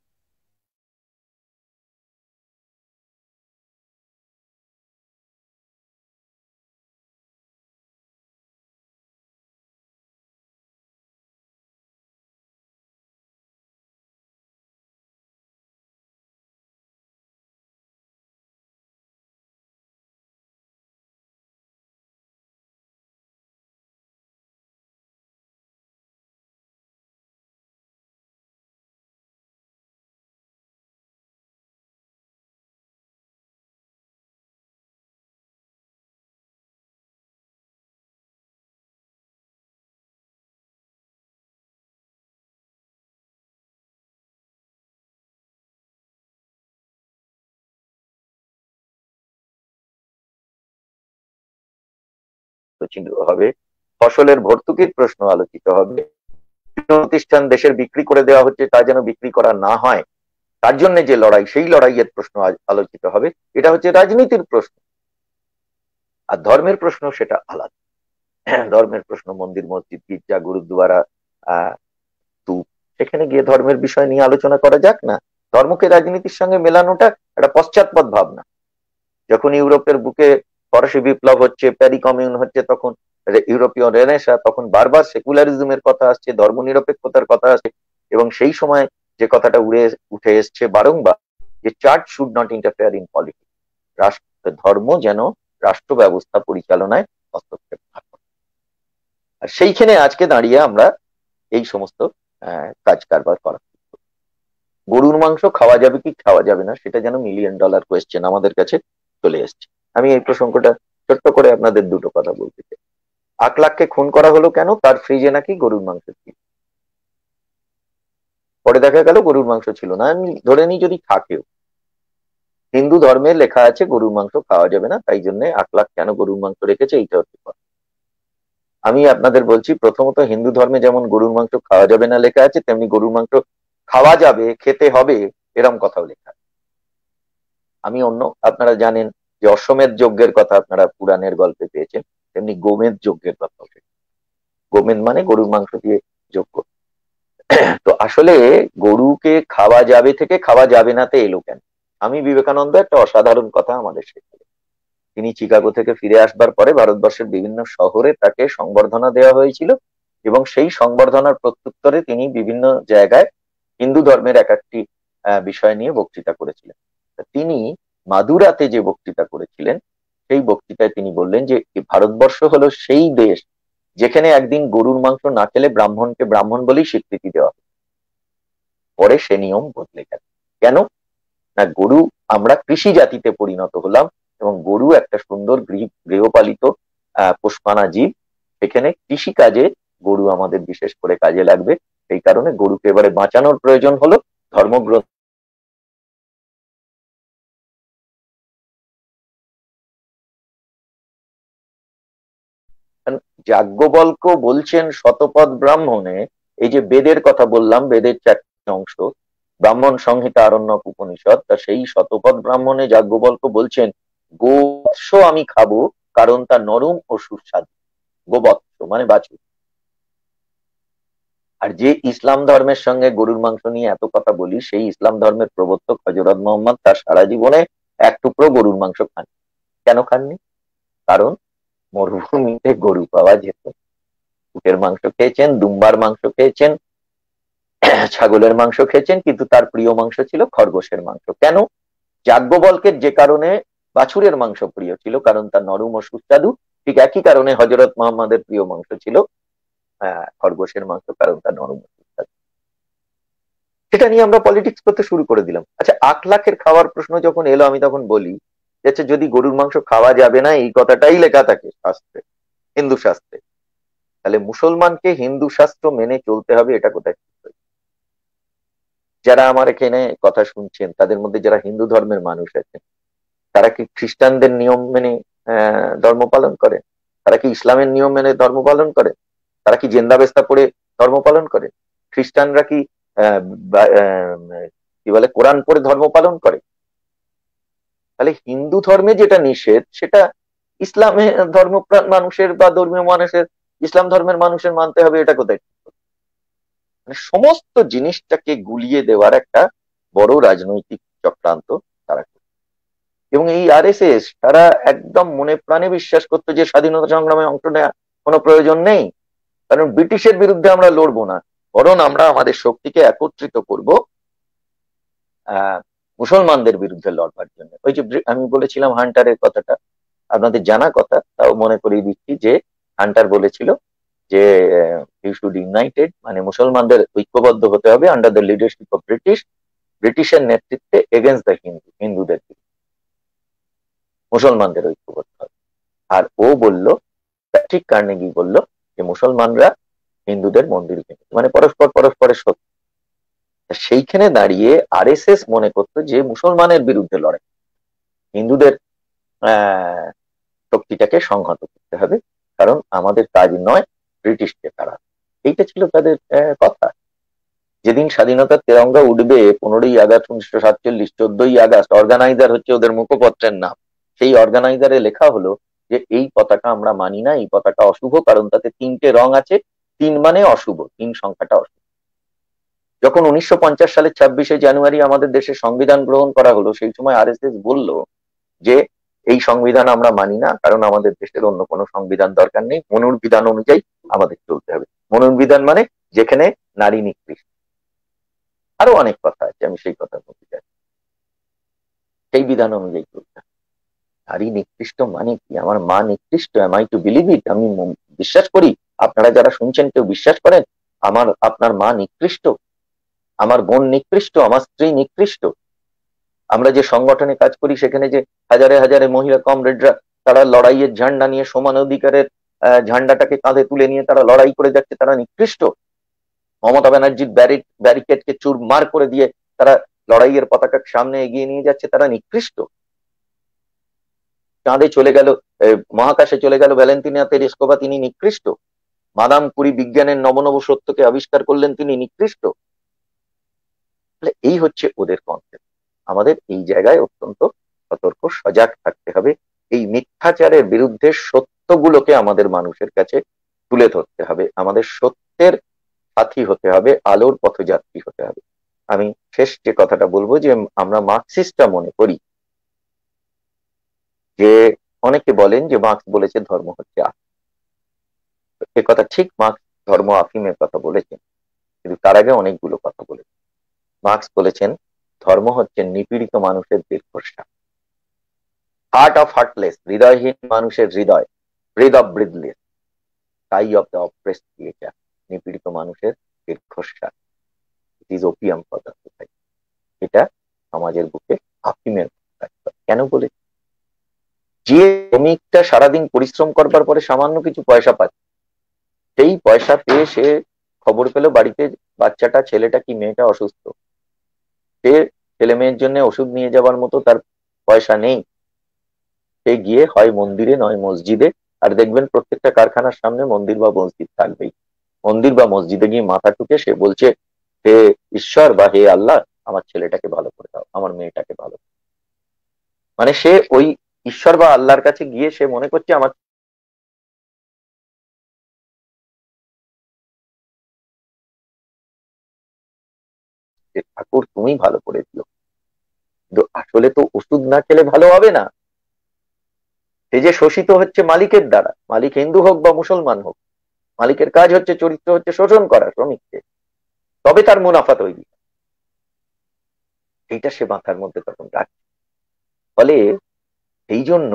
আলোচিত হবে, ফসলের ভর্তুকির প্রশ্ন আলোচিত হবে, প্রতিষ্ঠান দেশের বিক্রি করে দেওয়া হচ্ছে তা যেন বিক্রি করা না হয়, তার জন্য যে লড়াই, সেই লড়াইয়ের প্রশ্ন আলোচিত হবে। এটা হচ্ছে রাজনীতির প্রশ্ন। আর ধর্মের প্রশ্ন সেটা আলাদা। ধর্মের প্রশ্ন মন্দির মসজিদ গির্জা গুরুদ্বারা আহ স্তূপ, সেখানে গিয়ে ধর্মের বিষয় নিয়ে আলোচনা করা যাক না। ধর্মকে রাজনীতির সঙ্গে মেলানোটা একটা পশ্চাৎপদ ভাবনা। যখন ইউরোপের বুকে ফরাসি বিপ্লব হচ্ছে, প্যারি কমিউন হচ্ছে, তখন ইউরোপীয় রেনেসা, তখন বারবার সেকুলারিজমের কথা আসছে, ধর্মনিরপেক্ষতার কথা আসছে। এবং সেই সময় যে কথাটা উঠে এসছে বারংবার, যে church should not interfere in politics, ধর্ম যেন রাষ্ট্র ব্যবস্থা পরিচালনায় হস্তক্ষেপ না করে। আর সেইখানে আজকে দাঁড়িয়ে আমরা এই সমস্ত কাজ কারবার করা। গরুর মাংস খাওয়া যাবে কি খাওয়া যাবে না, সেটা যেন $1,000,000 কোয়েশ্চেন আমাদের কাছে চলে এসছে। আমি এই প্রসঙ্গটা ছোট্ট করে আপনাদের দুটো কথা বলতে চাই। আকলাককে খুন করা হলো কেন? তার ফ্রিজে নাকি গরুর মাংস ছিল। পরে দেখা গেল গরুর মাংস ছিল না। আমি ধরে নিই যদি থাকেও, হিন্দু ধর্মে লেখা আছে গরুর মাংস খাওয়া যাবে না, তাই জন্য আকলাক কেন গরুর মাংস রেখেছে, এইটা হচ্ছে কথা। আমি আপনাদের বলছি, প্রথমত হিন্দু ধর্মে যেমন গরুর মাংস খাওয়া যাবে না লেখা আছে, তেমনি গরুর মাংস খাওয়া যাবে, খেতে হবে এরম কথাও লেখা আছে। আমি অন্য, আপনারা জানেন যে অশ্বমেধ যজ্ঞের কথা আপনারা পুরাণের গল্পে পেয়েছেন, তেমনি গোমেধ যজ্ঞের কথাও। গোমেধ মানে গরুর মাংস দিয়ে যজ্ঞ। তো আসলে গরুকে খাওয়া যাবে থেকে খাওয়া যাবে নাতে এলো কেন? স্বামী বিবেকানন্দ একটা অসাধারণ কথা আমাদের শেখালেন। তিনি চিকাগো থেকে ফিরে আসবার পরে ভারতবর্ষের বিভিন্ন শহরে তাকে সংবর্ধনা দেওয়া হয়েছিল, এবং সেই সংবর্ধনার প্রত্যুত্তরে তিনি বিভিন্ন জায়গায় হিন্দু ধর্মের এক একটি বিষয় নিয়ে বক্তৃতা করেছিলেন। তিনি মাদুরাতে যে বক্তৃতা করেছিলেন, সেই বক্তৃতায় তিনি বললেন যে ভারতবর্ষ হলো সেই দেশ যেখানে একদিন গরুর মাংস না খেলে ব্রাহ্মণকে ব্রাহ্মণ বলেই স্বীকৃতি দেওয়া হয়। পরে সে নিয়ম বদলে গেল। কেন না, গরু, আমরা কৃষি জাতিতে পরিণত হলাম, এবং গরু একটা সুন্দর গৃহপালিত পোষমানা জীব। সেখানে কৃষি কাজে গরু আমাদের বিশেষ করে কাজে লাগবে। সেই কারণে গরুকে এবারে বাঁচানোর প্রয়োজন হলো। ধর্মগ্রন্থ যাজ্ঞবল্ক্য বলছেন শতপথ ব্রাহ্মণে, এই যে বেদের কথা বললাম, বেদের 4টি অংশ, ব্রাহ্মণ সংহিতা, আরণ্যক, উপনিষদ, তা সেই শতপথ ব্রাহ্মণে যাজ্ঞবল্ক্য বলছেন গোবৎস আমি খাবো, কারণ তা নরম ও সুস্বাদু। গোবৎস মানে বাছুর। আর যে ইসলাম ধর্মের সঙ্গে গরুর মাংস নিয়ে এত কথা বলি, সেই ইসলাম ধর্মের প্রবর্তক হযরত মুহাম্মদ তার সারা জীবনে এক টুকরো গরুর মাংস খান। কেন খাননি? কারণ মরুভূমিতে গরু পাওয়া যেত। উটের মাংস খেয়েছেন, দুম্বার মাংস খেয়েছেন, ছাগলের মাংস খেয়েছেন, কিন্তু তার প্রিয় মাংস ছিল খরগোশের মাংস। কেন? যাজ্ঞবল্ক্যের যে কারণে বাছুরের মাংস প্রিয় ছিল, কারণ তার নরম ও সুস্বাদু, ঠিক একই কারণে হযরত মুহাম্মাদের প্রিয় মাংস ছিল খরগোশের মাংস, কারণ তার নরম ও সুস্বাদু। সেটা নিয়ে আমরা পলিটিক্স করতে শুরু করে দিলাম। আচ্ছা, 8 লাখের খাওয়ার প্রশ্ন যখন এলো, আমি তখন বলি যে আচ্ছা, যদি গরুর মাংস খাওয়া যাবে না এই কথাটাই লেখা থাকে শাস্ত্রে, হিন্দু শাস্ত্রে, তাহলে মুসলমানকে হিন্দু শাস্ত্র মেনে চলতে হবে, এটা কোথায়? যারা আমার এখানে কথা শুনছেন তাদের মধ্যে যারা হিন্দু ধর্মের মানুষ আছেন, তারা কি খ্রিস্টানদের নিয়ম মেনে ধর্ম পালন করে? তারা কি ইসলামের নিয়ম মেনে ধর্ম পালন করে? তারা কি জেন্দাবেস্তা পড়ে ধর্ম পালন করে? খ্রিস্টানরা কি আহ, কি বলে, কোরআন পড়ে ধর্ম পালন করে? তাহলে হিন্দু ধর্মে যেটা নিষেধ, সেটা ইসলামে ধর্মপ্রাণ মানুষের বা ধর্মীয় মানুষের, ইসলাম ধর্মের মানুষের মানতে হবে, এটা কোথায়? মানে সমস্ত জিনিসটাকে গুলিয়ে দেওয়ার একটা বড় রাজনৈতিক চক্রান্ত তারা করে। এবং এই আরএসএস তারা একদম মনে প্রাণে বিশ্বাস করতো যে স্বাধীনতা সংগ্রামে অংশ নেওয়া কোনো প্রয়োজন নেই, কারণ ব্রিটিশের বিরুদ্ধে আমরা লড়বো না, বরং আমরা আমাদের শক্তিকে একত্রিত করব আহ মুসলমানদের বিরুদ্ধে লড়বার জন্য। ওই যে আমি বলেছিলাম হান্টারের কথাটা, আপনাদের জানা কথা, তাও মনে করিয়ে দিচ্ছি যে হান্টার বলেছিল যে ইউ শুড ইউনাইটেড, মানে মুসলমানদের ঐক্যবদ্ধ হতে হবে under the leadership of British, ব্রিটিশের নেতৃত্বে এগেনস্ট দ্য হিন্দুদের, মুসলমানদের ঐক্যবদ্ধ হবে। আর ও বলল, ঠিক কার্নেগি বলল যে মুসলমানরা হিন্দুদের মন্দির ভেঙেছে, মানে পরস্পর পরস্পরের শত্রু। সেইখানে দাঁড়িয়ে আরএসএস মনে করতো যে মুসলমানের বিরুদ্ধে লড়াই, হিন্দুদের শক্তিটাকে সংহত করতে হবে, কারণ আমাদের কাজ নয় ব্রিটিশকে তারা। এইটা ছিল তাদের কথা। যেদিন স্বাধীনতার তেরঙ্গা উঠবে 15ই আগস্ট 1947, 14ই আগস্ট, অর্গানাইজার হচ্ছে ওদের মুখপত্রের নাম, সেই অর্গানাইজারে লেখা হলো যে এই পতাকা আমরা মানি না, এই পতাকা অশুভ, কারণ তাতে 3টে রং আছে, 3 মানে অশুভ, 3 সংখ্যাটা অশুভ। যখন 1950 সালের 26শে জানুয়ারি আমাদের দেশে সংবিধান গ্রহণ করা হলো, সেই সময় আরএসএস বলল যে এই সংবিধান আমরা মানি না, কারণ আমাদের দেশের অন্য কোনো সংবিধান দরকার নেই, মনুর বিধান অনুযায়ী আমাদের চলতে হবে। মনুর বিধান মানে যেখানে নারী নিকৃষ্ট, আরো অনেক কথা আছে, আমি সেই কথা বলতে চাই, সেই বিধান অনুযায়ী চলতে হবে। নারী নিকৃষ্ট মানে কি? আমার মা নিকৃষ্ট? Am I to believe it? আমি বিশ্বাস করি, আপনারা যারা শুনছেন কেউ বিশ্বাস করেন আপনার মা নিকৃষ্ট, আমার বোন নিকৃষ্ট, আমার স্ত্রী নিকৃষ্ট? আমরা যে সংগঠনে কাজ করি সেখানে যে হাজারে হাজারে মহিলা কমরেডরা, তারা লড়াইয়ের ঝান্ডা নিয়ে, সমান অধিকারের ঝান্ডাটাকে কাঁধে তুলে নিয়ে তারা লড়াই করে যাচ্ছে, তারা নিকৃষ্ট? মমতা ব্যানার্জির ব্যারিকেডকে চুরমার করে দিয়ে তারা লড়াইয়ের পতাকা সামনে এগিয়ে নিয়ে যাচ্ছে, তারা নিকৃষ্ট? চাঁদে চলে গেল, মহাকাশে চলে গেল ভ্যালেন্টিনা তেরেস্কোভা, তিনি নিকৃষ্ট? মাদাম কুরি বিজ্ঞানের নব নব সত্যকে আবিষ্কার করলেন, তিনি নিকৃষ্ট? এই হচ্ছে ওদের কনসেপ্ট। আমাদের এই জায়গায় অত্যন্ত সতর্ক সজাগ থাকতে হবে। এই মিথ্যাচারের বিরুদ্ধে সত্যগুলোকে আমাদের মানুষের কাছে তুলে ধরতে হবে, আমাদের সত্যের সাথী হতে হবে, আলোর পথযাত্রী হতে হবে। আমি শেষ যে কথাটা বলবো, যে আমরা মার্কসিস্টরা মনে করি যে, অনেকে বলেন যে মার্কস বলেছে ধর্ম হচ্ছে আফিম। এ কথা ঠিক, মার্কস ধর্ম আফিমের কথা বলেছেন, কিন্তু তার আগে অনেকগুলো কথা বলেছেন। মার্কস বলেছেন ধর্ম হচ্ছে নিপীড়িত মানুষের দীর্ঘশ্বাস, হার্ট অফ হার্টলেস, হৃদয়হীন মানুষের হৃদয়, breath of breathless, sigh of the oppressed creature, নিপীড়িত মানুষের দীর্ঘশ্বাস, it is opium for the society. এটা সমাজের বুকে আফিমের কাজ করে। কেন বলে? যে শ্রমিকটা সারাদিন পরিশ্রম করবার পরে সামান্য কিছু পয়সা পাচ্ছে, সেই পয়সা পেয়ে সে খবর পেল বাড়িতে বাচ্চাটা, ছেলেটা কি মেয়েটা অসুস্থ, সে ছেলে মেয়ের জন্য ওষুধ নিয়ে যাবার মতো তার পয়সা নেই, সে গিয়ে হয় মন্দিরে নয় মসজিদে, আর দেখবেন প্রত্যেকটা কারখানার সামনে মন্দির বা মসজিদ থাকবেই, মন্দির বা মসজিদে গিয়ে মাথা টুকে সে বলছে, হে ঈশ্বর বা হে আল্লাহ, আমার ছেলেটাকে ভালো করে দাও, আমার মেয়েটাকে ভালো। মানে সে ওই ঈশ্বর বা আল্লাহর কাছে গিয়ে সে মনে করছে আমার ঠাকুর তুমি ভালো করে দিও। কিন্তু আসলে তো ওষুধ না খেলে ভালো হবে না। সে যে শোষিত হচ্ছে মালিকের দ্বারা, মালিক হিন্দু হোক বা মুসলমান হোক, মালিকের কাজ হচ্ছে, চরিত্র হচ্ছে শোষণ করা শ্রমিককে, তবে তার মুনাফা তৈরি, এইটা সে মাথার মধ্যে তখন রাখে। ফলে এই জন্য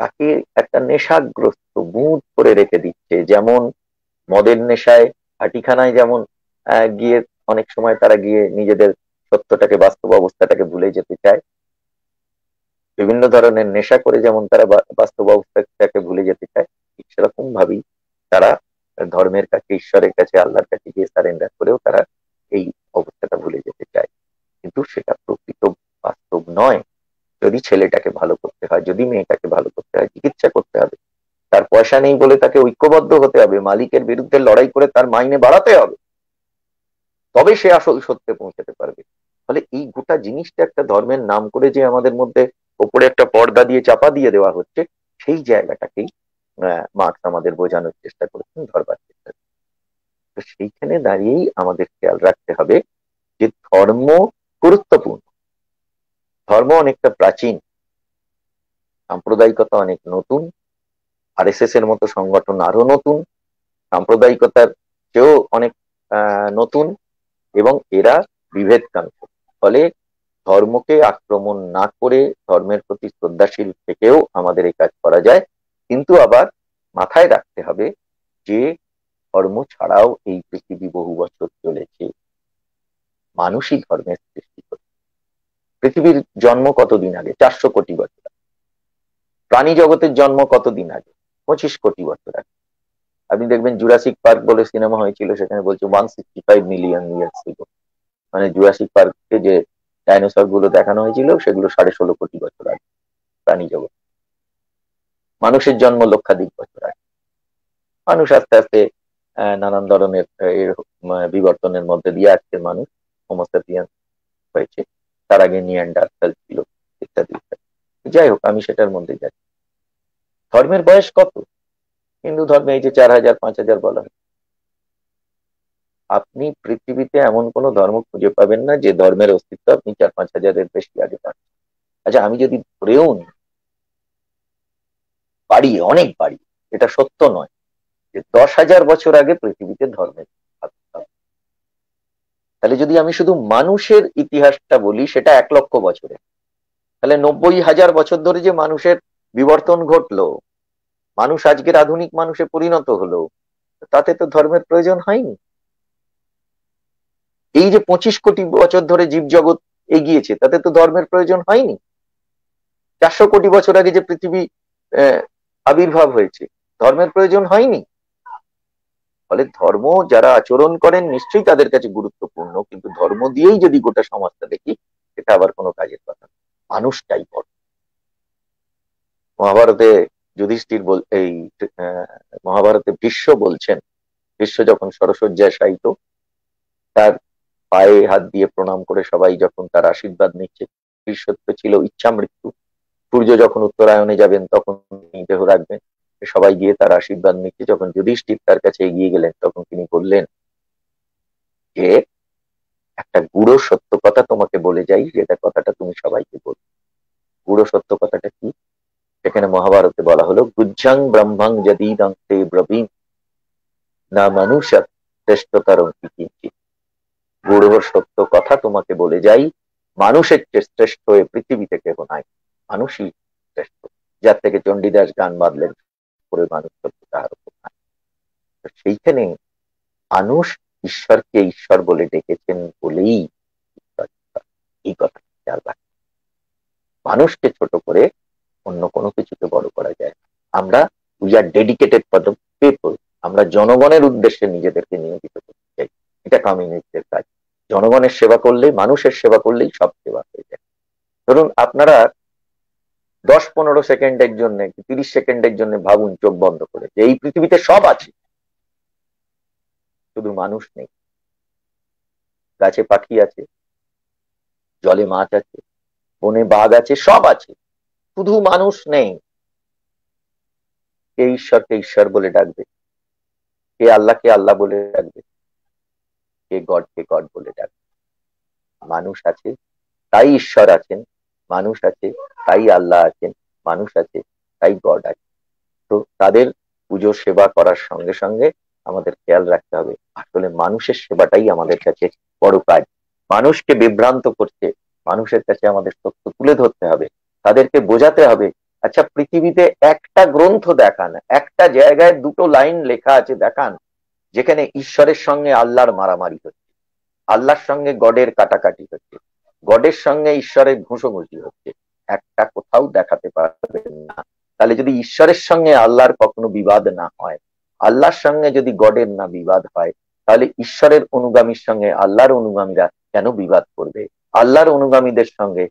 তাকে একটা নেশাগ্রস্ত বুঁদ করে রেখে দিচ্ছে। যেমন মদের নেশায় হাটিখানায় যেমন গিয়ে অনেক সময় তারা গিয়ে নিজেদের সত্যটাকে, বাস্তব অবস্থাটাকে ভুলে যেতে চায়, বিভিন্ন ধরনের নেশা করে যেমন তারা বাস্তব অবস্থাটাকে ভুলে যেতে চায়, ঠিক সেরকম ভাবেই তারা ধর্মের কাছে, ঈশ্বরের কাছে, আল্লাহর কাছে গিয়ে সারেন্ডার করেও তারা এই অবস্থাটা ভুলে যেতে চায়। কিন্তু সেটা প্রকৃত বাস্তব নয়। যদি ছেলেটাকে ভালো করতে হয়, যদি মেয়েটাকে ভালো করতে হয়, চিকিৎসা করতে হবে, তার পয়সা নেই বলে তাকে ঐক্যবদ্ধ হতে হবে, মালিকের বিরুদ্ধে লড়াই করে তার মাইনে বাড়াতে হবে, তবে সে আসল সত্যে পৌঁছাতে পারবে। ফলে এই গোটা জিনিসটা একটা ধর্মের নাম করে যে আমাদের মধ্যে ওপরে একটা পর্দা দিয়ে চাপা দিয়ে দেওয়া হচ্ছে, সেই জায়গাটাকেই মার্কস আমাদের বোঝানোর চেষ্টা করেছেন, ধরবার চেষ্টা করেছেন। তো সেইখানে দাঁড়িয়েই আমাদের খেয়াল রাখতে হবে যে ধর্ম গুরুত্বপূর্ণ, ধর্ম অনেকটা প্রাচীন, সাম্প্রদায়িকতা অনেক নতুন, আরএসএস এর মতো সংগঠন আরো নতুন, সাম্প্রদায়িকতার চেয়েও অনেক নতুন, এবং এরা বিভেদকামী। ফলে ধর্মকে আক্রমণ না করে ধর্মের প্রতি শ্রদ্ধাশীল থেকেও আমাদের এই কাজ করা যায়। কিন্তু আবার মাথায় রাখতে হবে যে ধর্ম ছাড়াও এই পৃথিবী বহু বছর চলেছে, মানুষই ধর্মের সৃষ্টি করে। পৃথিবীর জন্ম কতদিন আগে? 400 কোটি বছর আগে। প্রাণী জগতের জন্ম কতদিন আগে? 25 কোটি বছর আগে। আপনি দেখবেন জুরাসিক পার্ক বলে সিনেমা হয়েছিল, সেখানে বলছে 165 মিলিয়ন ইয়ার্স এগো। মানে জুরাসিক পার্কে যে ডাইনোসর গুলো দেখানো হয়েছিল সেগুলো 16.5 কোটি বছর আগে প্রাণী জগৎ। মানুষের জন্ম লক্ষাধিক বছর আগে। মানুষ আস্তে আস্তে নানান ধরনের বিবর্তনের মধ্যে দিয়ে আজকে মানুষ হোমোসাপিয়ান হয়েছে। তার আগে নিয়ান্ডারথাল ছিল, ইত্যাদি ইত্যাদি। যাই হোক, আমি সেটার মধ্যে যাচ্ছি। ধর্মের বয়স কত? হিন্দু ধর্মে এই যে 4000 5000 বলা হয়, আপনি পৃথিবীতে এমন কোন ধর্ম খুঁজে পাবেন না যে ধর্মের অস্তিত্ব আপনি 4-5 হাজারের বেশি আগে পান। আচ্ছা, আমি যদি ধরেও নি, বাড়িয়ে অনেক বাড়িয়ে, এটা সত্য নয় যে 10,000 বছর আগে পৃথিবীতে ধর্মের আবির্ভাব। তাহলে যদি আমি শুধু মানুষের ইতিহাসটা বলি, সেটা 1 লক্ষ বছরে, তাহলে 90,000 বছর ধরে যে মানুষের বিবর্তন ঘটলো, মানুষ আজকের আধুনিক মানুষে পরিণত হলো, তাতে তো ধর্মের প্রয়োজন হয়নি। এই যে 25 কোটি বছর ধরে জীবজগৎ এগিয়েছে, তাতে তো ধর্মের প্রয়োজন হয়নি। 400 কোটি বছর আগে যে পৃথিবী আবির্ভাব হয়েছে, ধর্মের প্রয়োজন হয়নি। ফলে ধর্ম যারা আচরণ করেন নিশ্চয়ই তাদের কাছে গুরুত্বপূর্ণ, কিন্তু ধর্ম দিয়েই যদি গোটা সমাজটা দেখি, এটা আবার কোনো কাজের কথা না। মানুষটাই বড়। মহাভারতে যুধিষ্ঠির এই মহাভারতে ভীষ্ম বলছেন বিশ্ব যখন সরসজ্জায় শায়িত, তার পায়ে হাত দিয়ে প্রণাম করে সবাই যখন তার আশীর্বাদ নিচ্ছে, সত্য ছিল ইচ্ছা মৃত্যু। সূর্য যখন উত্তরায়ণে যাবেন তখন তিনি দেহ রাখবেন, সবাই গিয়ে তার আশীর্বাদ নিচ্ছে। যখন যুধিষ্ঠির তার কাছে এগিয়ে গেলেন তখন তিনি বললেন যে একটা গূঢ় সত্য কথা তোমাকে বলে যাই, যেটা কথাটা তুমি সবাইকে বলো। গূঢ় সত্য কথাটা কি? সেখানে মহাভারতে বলা হলো, গুজ্জাং ব্রহ্মাং যদিদং তে ব্রবীম না মানুষ শ্রেষ্ঠতরং কিঞ্চিৎ। গূঢ় সত্য কথা তোমাকে বলে যাই, মানুষের চেয়ে শ্রেষ্ঠ এ পৃথিবীতে কেহ নাই। মানুষই শ্রেষ্ঠ। যার থেকে চণ্ডীদাস গান বাঁধলেন, করে মানুষ সত্য তাহার উপর নাই। তো সেইখানে মানুষ ঈশ্বরকে ঈশ্বর বলে ডেকেছেন বলেই ঈশ্বর ঈশ্বর। এই কথা খেয়াল রাখতে, মানুষকে ছোট করে অন্য কোনো কিছুকে বড় করা যায় না। আমরা we are dedicated for the people. আমরা জনগণের উদ্দেশ্যে নিজেদেরকে নিয়োজিত করতে চাই। এটা কমিউনিস্টদের কাজ। জনগণের সেবা করলে, মানুষের সেবা করলেই সব সেবা হয়ে যায়। ধরুন আপনারা 10-15 সেকেন্ডের জন্য, 30 সেকেন্ডের জন্য ভাবুন চোখ বন্ধ করে, যে এই পৃথিবীতে সব আছে, শুধু মানুষ নেই। গাছে পাখি আছে, জলে মাছ আছে, বনে বাঘ আছে, সব আছে, শুধু মানুষ নেই। কে ঈশ্বরকে ঈশ্বর বলে ডাকবে? কে আল্লাহকে আল্লাহ বলে ডাকবে? কে গড বলে ডাকবে? মানুষ আছে তাই ঈশ্বর আছেন, মানুষ আছে তাই আল্লাহ আছেন, মানুষ আছে তাই গড আছে। তো তাদের পুজো সেবা করার সঙ্গে সঙ্গে আমাদের খেয়াল রাখতে হবে, আসলে মানুষের সেবাটাই আমাদের কাছে বড় কাজ। মানুষকে বিভ্রান্ত করছে, মানুষের কাছে আমাদের সত্য তুলে ধরতে হবে, তাদেরকে বোঝাতে হবে। আচ্ছা, পৃথিবীতে একটা গ্রন্থ দেখান, একটা জায়গায় 2 লাইন লেখা আছে দেখান যেখানে ঈশ্বরের সঙ্গে আল্লাহর মারামারি হচ্ছে, আল্লাহর সঙ্গে গডের কাটাকাটি হচ্ছে, গডের সঙ্গে ঈশ্বরের ঘুষোঘুষি হচ্ছে। একটা কোথাও দেখাতে পারবেন না। তাহলে যদি ঈশ্বরের সঙ্গে আল্লাহর কখনো বিবাদ না হয়, আল্লাহর সঙ্গে যদি গডের না বিবাদ হয়, তাহলে ঈশ্বরের অনুগামীর সঙ্গে আল্লাহর অনুগামীরা কেন বিবাদ করবে? আল্লাহর অনুগামীদের সঙ্গে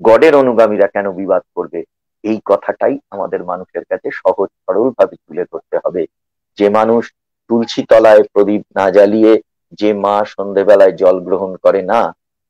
গডের অনুগামীরা কেন বিবাদ করবে? এই কথাটাই আমাদের মানুষের কাছে সহজ সরল ভাবে তুলে ধরতে হবে। যে মানুষ তুলসী তলায় প্রদীপ না জ্বালিয়ে, যে মা সন্ধেবেলায় জল গ্রহণ করে না,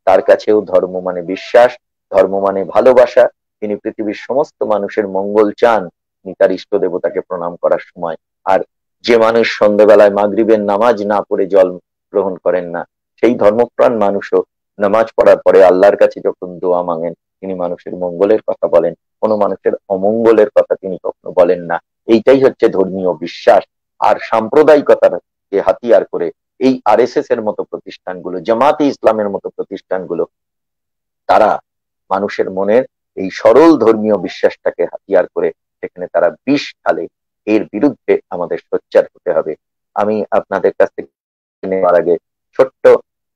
তার কাছেও ধর্ম মানে বিশ্বাস, ধর্ম মানে ভালোবাসা। তিনি পৃথিবীর সমস্ত মানুষের মঙ্গল চান, তিনি তার ইষ্ট দেবতাকে প্রণাম করার সময়। আর যে মানুষ সন্ধ্যেবেলায় মাগরিবের নামাজ না পড়ে জল গ্রহণ করেন না, সেই ধর্মপ্রাণ মানুষও নামাজ পড়ার পরে আল্লাহর কাছে যখন দোয়া মাঙেন, তিনি মানুষের মঙ্গলের কথা বলেন, কোনো মানুষের অমঙ্গলের কথা তিনি কখনো বলেন না। এইটাই হচ্ছে ধর্মীয় বিশ্বাস। আর সাম্প্রদায়িকতাকে হাতিয়ার করে এই আরএসএস এর মতো প্রতিষ্ঠানগুলো, জামাতে ইসলামের মতো প্রতিষ্ঠানগুলো, তারা মানুষের মনের এই সরল ধর্মীয় বিশ্বাসটাকে হাতিয়ার করে সেখানে তারা বিষ ঢালে। এর বিরুদ্ধে আমাদের সোচ্চার হতে হবে। আমি আপনাদের কাছ থেকে নেওয়ার আগে ছোট্ট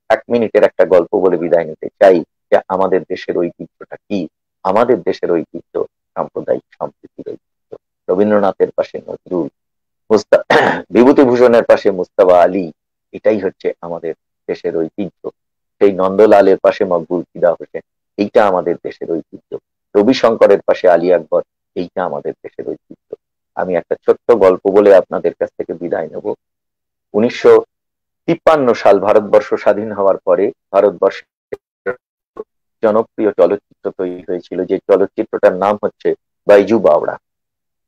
1 মিনিটের একটা গল্প বলে বিদায় নিতে চাই, যে আমাদের দেশের ঐতিহ্যটা কি। আমাদের দেশের ঐতিহ্য সাম্প্রদায়িক সম্প্রীতির ঐতিহ্য। রবীন্দ্রনাথের পাশে নজরুল, বিভূতিভূষণের পাশে মুস্তাফা আলী, এটাই হচ্ছে আমাদের দেশের ঐতিহ্য। সেই নন্দলালের পাশে মকবুল ফিদা হোসেন, এইটা আমাদের দেশের ঐতিহ্য। রবিশঙ্করের পাশে আলী আকবর, এইটা আমাদের দেশের ঐতিহ্য। আমি একটা ছোট্ট গল্প বলে আপনাদের কাছ থেকে বিদায় নেব। 1953 সাল ভারতবর্ষ স্বাধীন হওয়ার পরে ভারতবর্ষে জনপ্রিয় চলচ্চিত্র তৈরি হয়েছিল, যে চলচ্চিত্রটার নাম হচ্ছে বাইজু বাওড়া।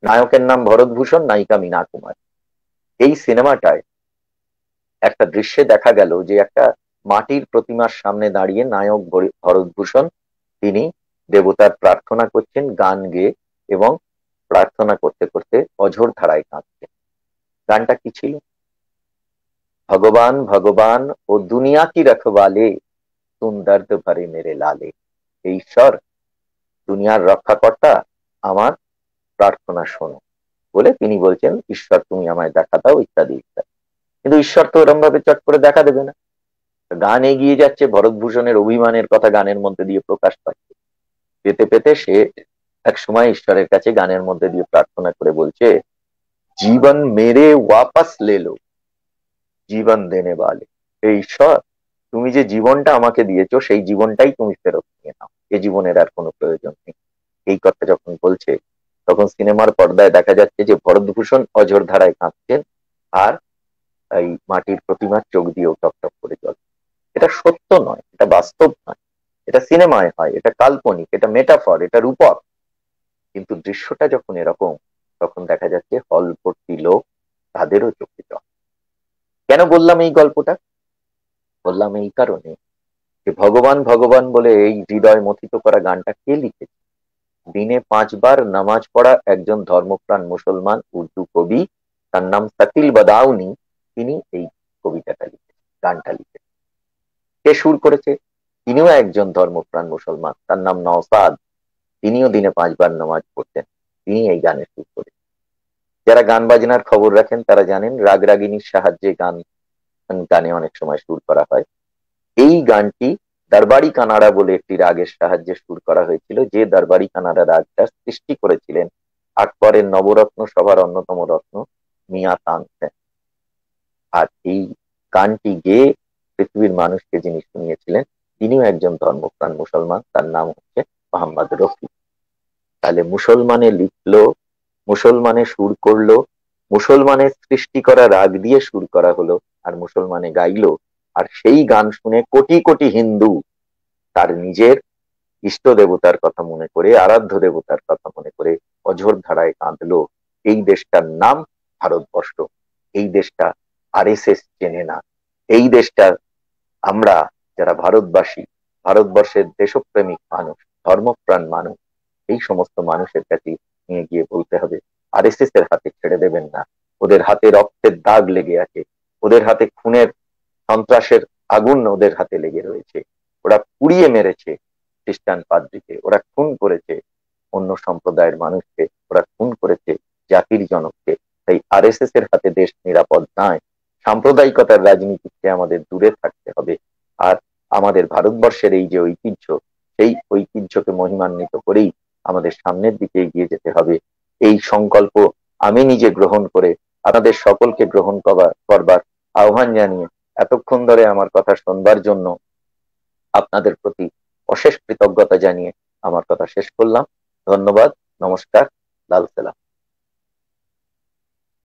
নায়কের নাম ভরতভূষণ, নায়িকা মীনা কুমার। এই সিনেমাটায় একটা দৃশ্যে দেখা গেল যে একটা মাটির প্রতিমার সামনে দাঁড়িয়ে নায়ক ভরতভূষণ তিনি দেবতার প্রার্থনা করছেন গান গেয়ে, এবং প্রার্থনা করতে করতে অঝোর ধারায় কাঁদছেন। গানটা কি ছিল? ভগবান ভগবান ও দুনিয়া কি রখবালে, তুম দর্দ ভরে মেরে লালে। এই ঈশ্বর, দুনিয়ার রক্ষাকর্তা, আমার প্রার্থনা শোনো বলে তিনি বলছেন, ঈশ্বর তুমি আমায় দেখা দাও, ইত্যাদি ইত্যাদি। কিন্তু ঈশ্বর তো ওরম ভাবে চট করে দেখা দেবে না। গান এগিয়ে যাচ্ছে, ভরতভূষণের অভিমানের কথা গানের মধ্যে দিয়ে প্রকাশ পাচ্ছে। পেতে পেতে সে এক সময় ঈশ্বরের কাছে গানের মধ্যে দিয়ে প্রার্থনা করে বলছে, জীবন মেরে ওয়াপাস লে লো, জীবন দেনে বালে। এই ঈশ্বর, তুমি যে জীবনটা আমাকে দিয়েছো, সেই জীবনটাই তুমি ফেরত নিয়ে নাও, এ জীবনের আর কোনো প্রয়োজন নেই। এই কথা যখন বলছে, তখন সিনেমার পর্দায় দেখা যাচ্ছে যে ভরতভূষণ অঝোর ধারায় কাঁদছেন, আর এই মাটির প্রতিমার চোখ দিয়েও টপটপ করে জল। এটা সত্য নয়, এটা বাস্তব নয়, এটা সিনেমায় হয়, এটা কাল্পনিক, এটা মেটাফর, এটা রূপক। কিন্তু দৃশ্যটা যখন এরকম, তখন দেখা যাচ্ছে হল ভর্তি লোক, তাদেরও চোখে জল। কেন বললাম এই গল্পটা? বললাম এই কারণে যে ভগবান ভগবান বলে এই হৃদয় মথিত করা গানটা কে লিখেছে? দিনে 5 বার নামাজ পড়া একজন ধর্মপ্রাণ মুসলমান উর্দু কবি, তার নাম শাকিল বাদাউনি। তিনি এই কবিতাটা লিখেছেন, গানটা লিখেছেন। কে সুর করেছে? তিনিও একজন ধর্মপ্রাণ মুসলমান, তার নাম নওসাদ। তিনিও দিনে 5 বার নামাজ পড়তেন, তিনি এই গানের সুর করেছেন। যারা গান বাজনার খবর রাখেন তারা জানেন রাগ রাগিনীর সাহায্যে গানে অনেক সময় সুর করা হয়। এই গানটি দরবারি কানাড়া বলে একটি রাগের সাহায্যে সুর করা হয়েছিল, যে দরবারি কানাড়া রাগটা সৃষ্টি করেছিলেন আকবরের নবরত্ন সভার অন্যতম রত্ন মিয়া তানসেন। আর এই গানটি গেয়ে পৃথিবীর মানুষকে যিনি শুনিয়েছিলেন, তিনিও একজন ধর্মপ্রাণ মুসলমান, তার নাম হচ্ছে মোহাম্মদ রফি। তাহলে মুসলমানে লিখলো, মুসলমানে সুর করলো, মুসলমানের সৃষ্টি করা রাগ দিয়ে সুর করা হলো, আর মুসলমানে গাইলো। আর সেই গান শুনে কোটি কোটি হিন্দু তার নিজের ইষ্ট দেবতার কথা মনে করে, আরাধ্য দেবতার কথা মনে করে অঝোর ধারায় কাঁদলো। এই দেশটার নাম ভারতবর্ষ। এই দেশটা আরএসএস চেনে না। এই দেশটা আমরা যারা ভারতবাসী, ভারতবর্ষের দেশপ্রেমিক মানুষ, ধর্মপ্রাণ মানুষ, এই সমস্ত মানুষের কাছে নিয়ে গিয়ে বলতে হবে আরএসএস এর হাতে ছেড়ে দেবেন না। ওদের হাতে রক্তের দাগ লেগে আছে, ওদের হাতে খুনের, সন্ত্রাসের আগুন ওদের হাতে লেগে রয়েছে। ওরা পুড়িয়ে মেরেছে খ্রিস্টান পাদ্রীকে, ওরা খুন করেছে অন্য সম্প্রদায়ের মানুষকে, ওরা খুন করেছে জাতির জনককে। তাই আরএসএস এর হাতে দেশ নিরাপদ নয়। সাম্প্রদায়িকতার রাজনীতি থেকে আমাদের দূরে থাকতে হবে। আর আমাদের ভারতবর্ষের এই যে ঐতিহ্য, সেই ঐতিহ্যকে মহিমান্বিত করেই আমাদের সামনের দিকে এগিয়ে যেতে হবে। এই সংকল্প আমি নিজে গ্রহণ করে আপনাদের সকলকে গ্রহণ করবার আহ্বান জানিয়ে এতক্ষণ ধরে আমার কথা শুনবার জন্য আপনাদের প্রতি অশেষ কৃতজ্ঞতা জানিয়ে আমার কথা শেষ করলাম। ধন্যবাদ, নমস্কার, লাল সালাম।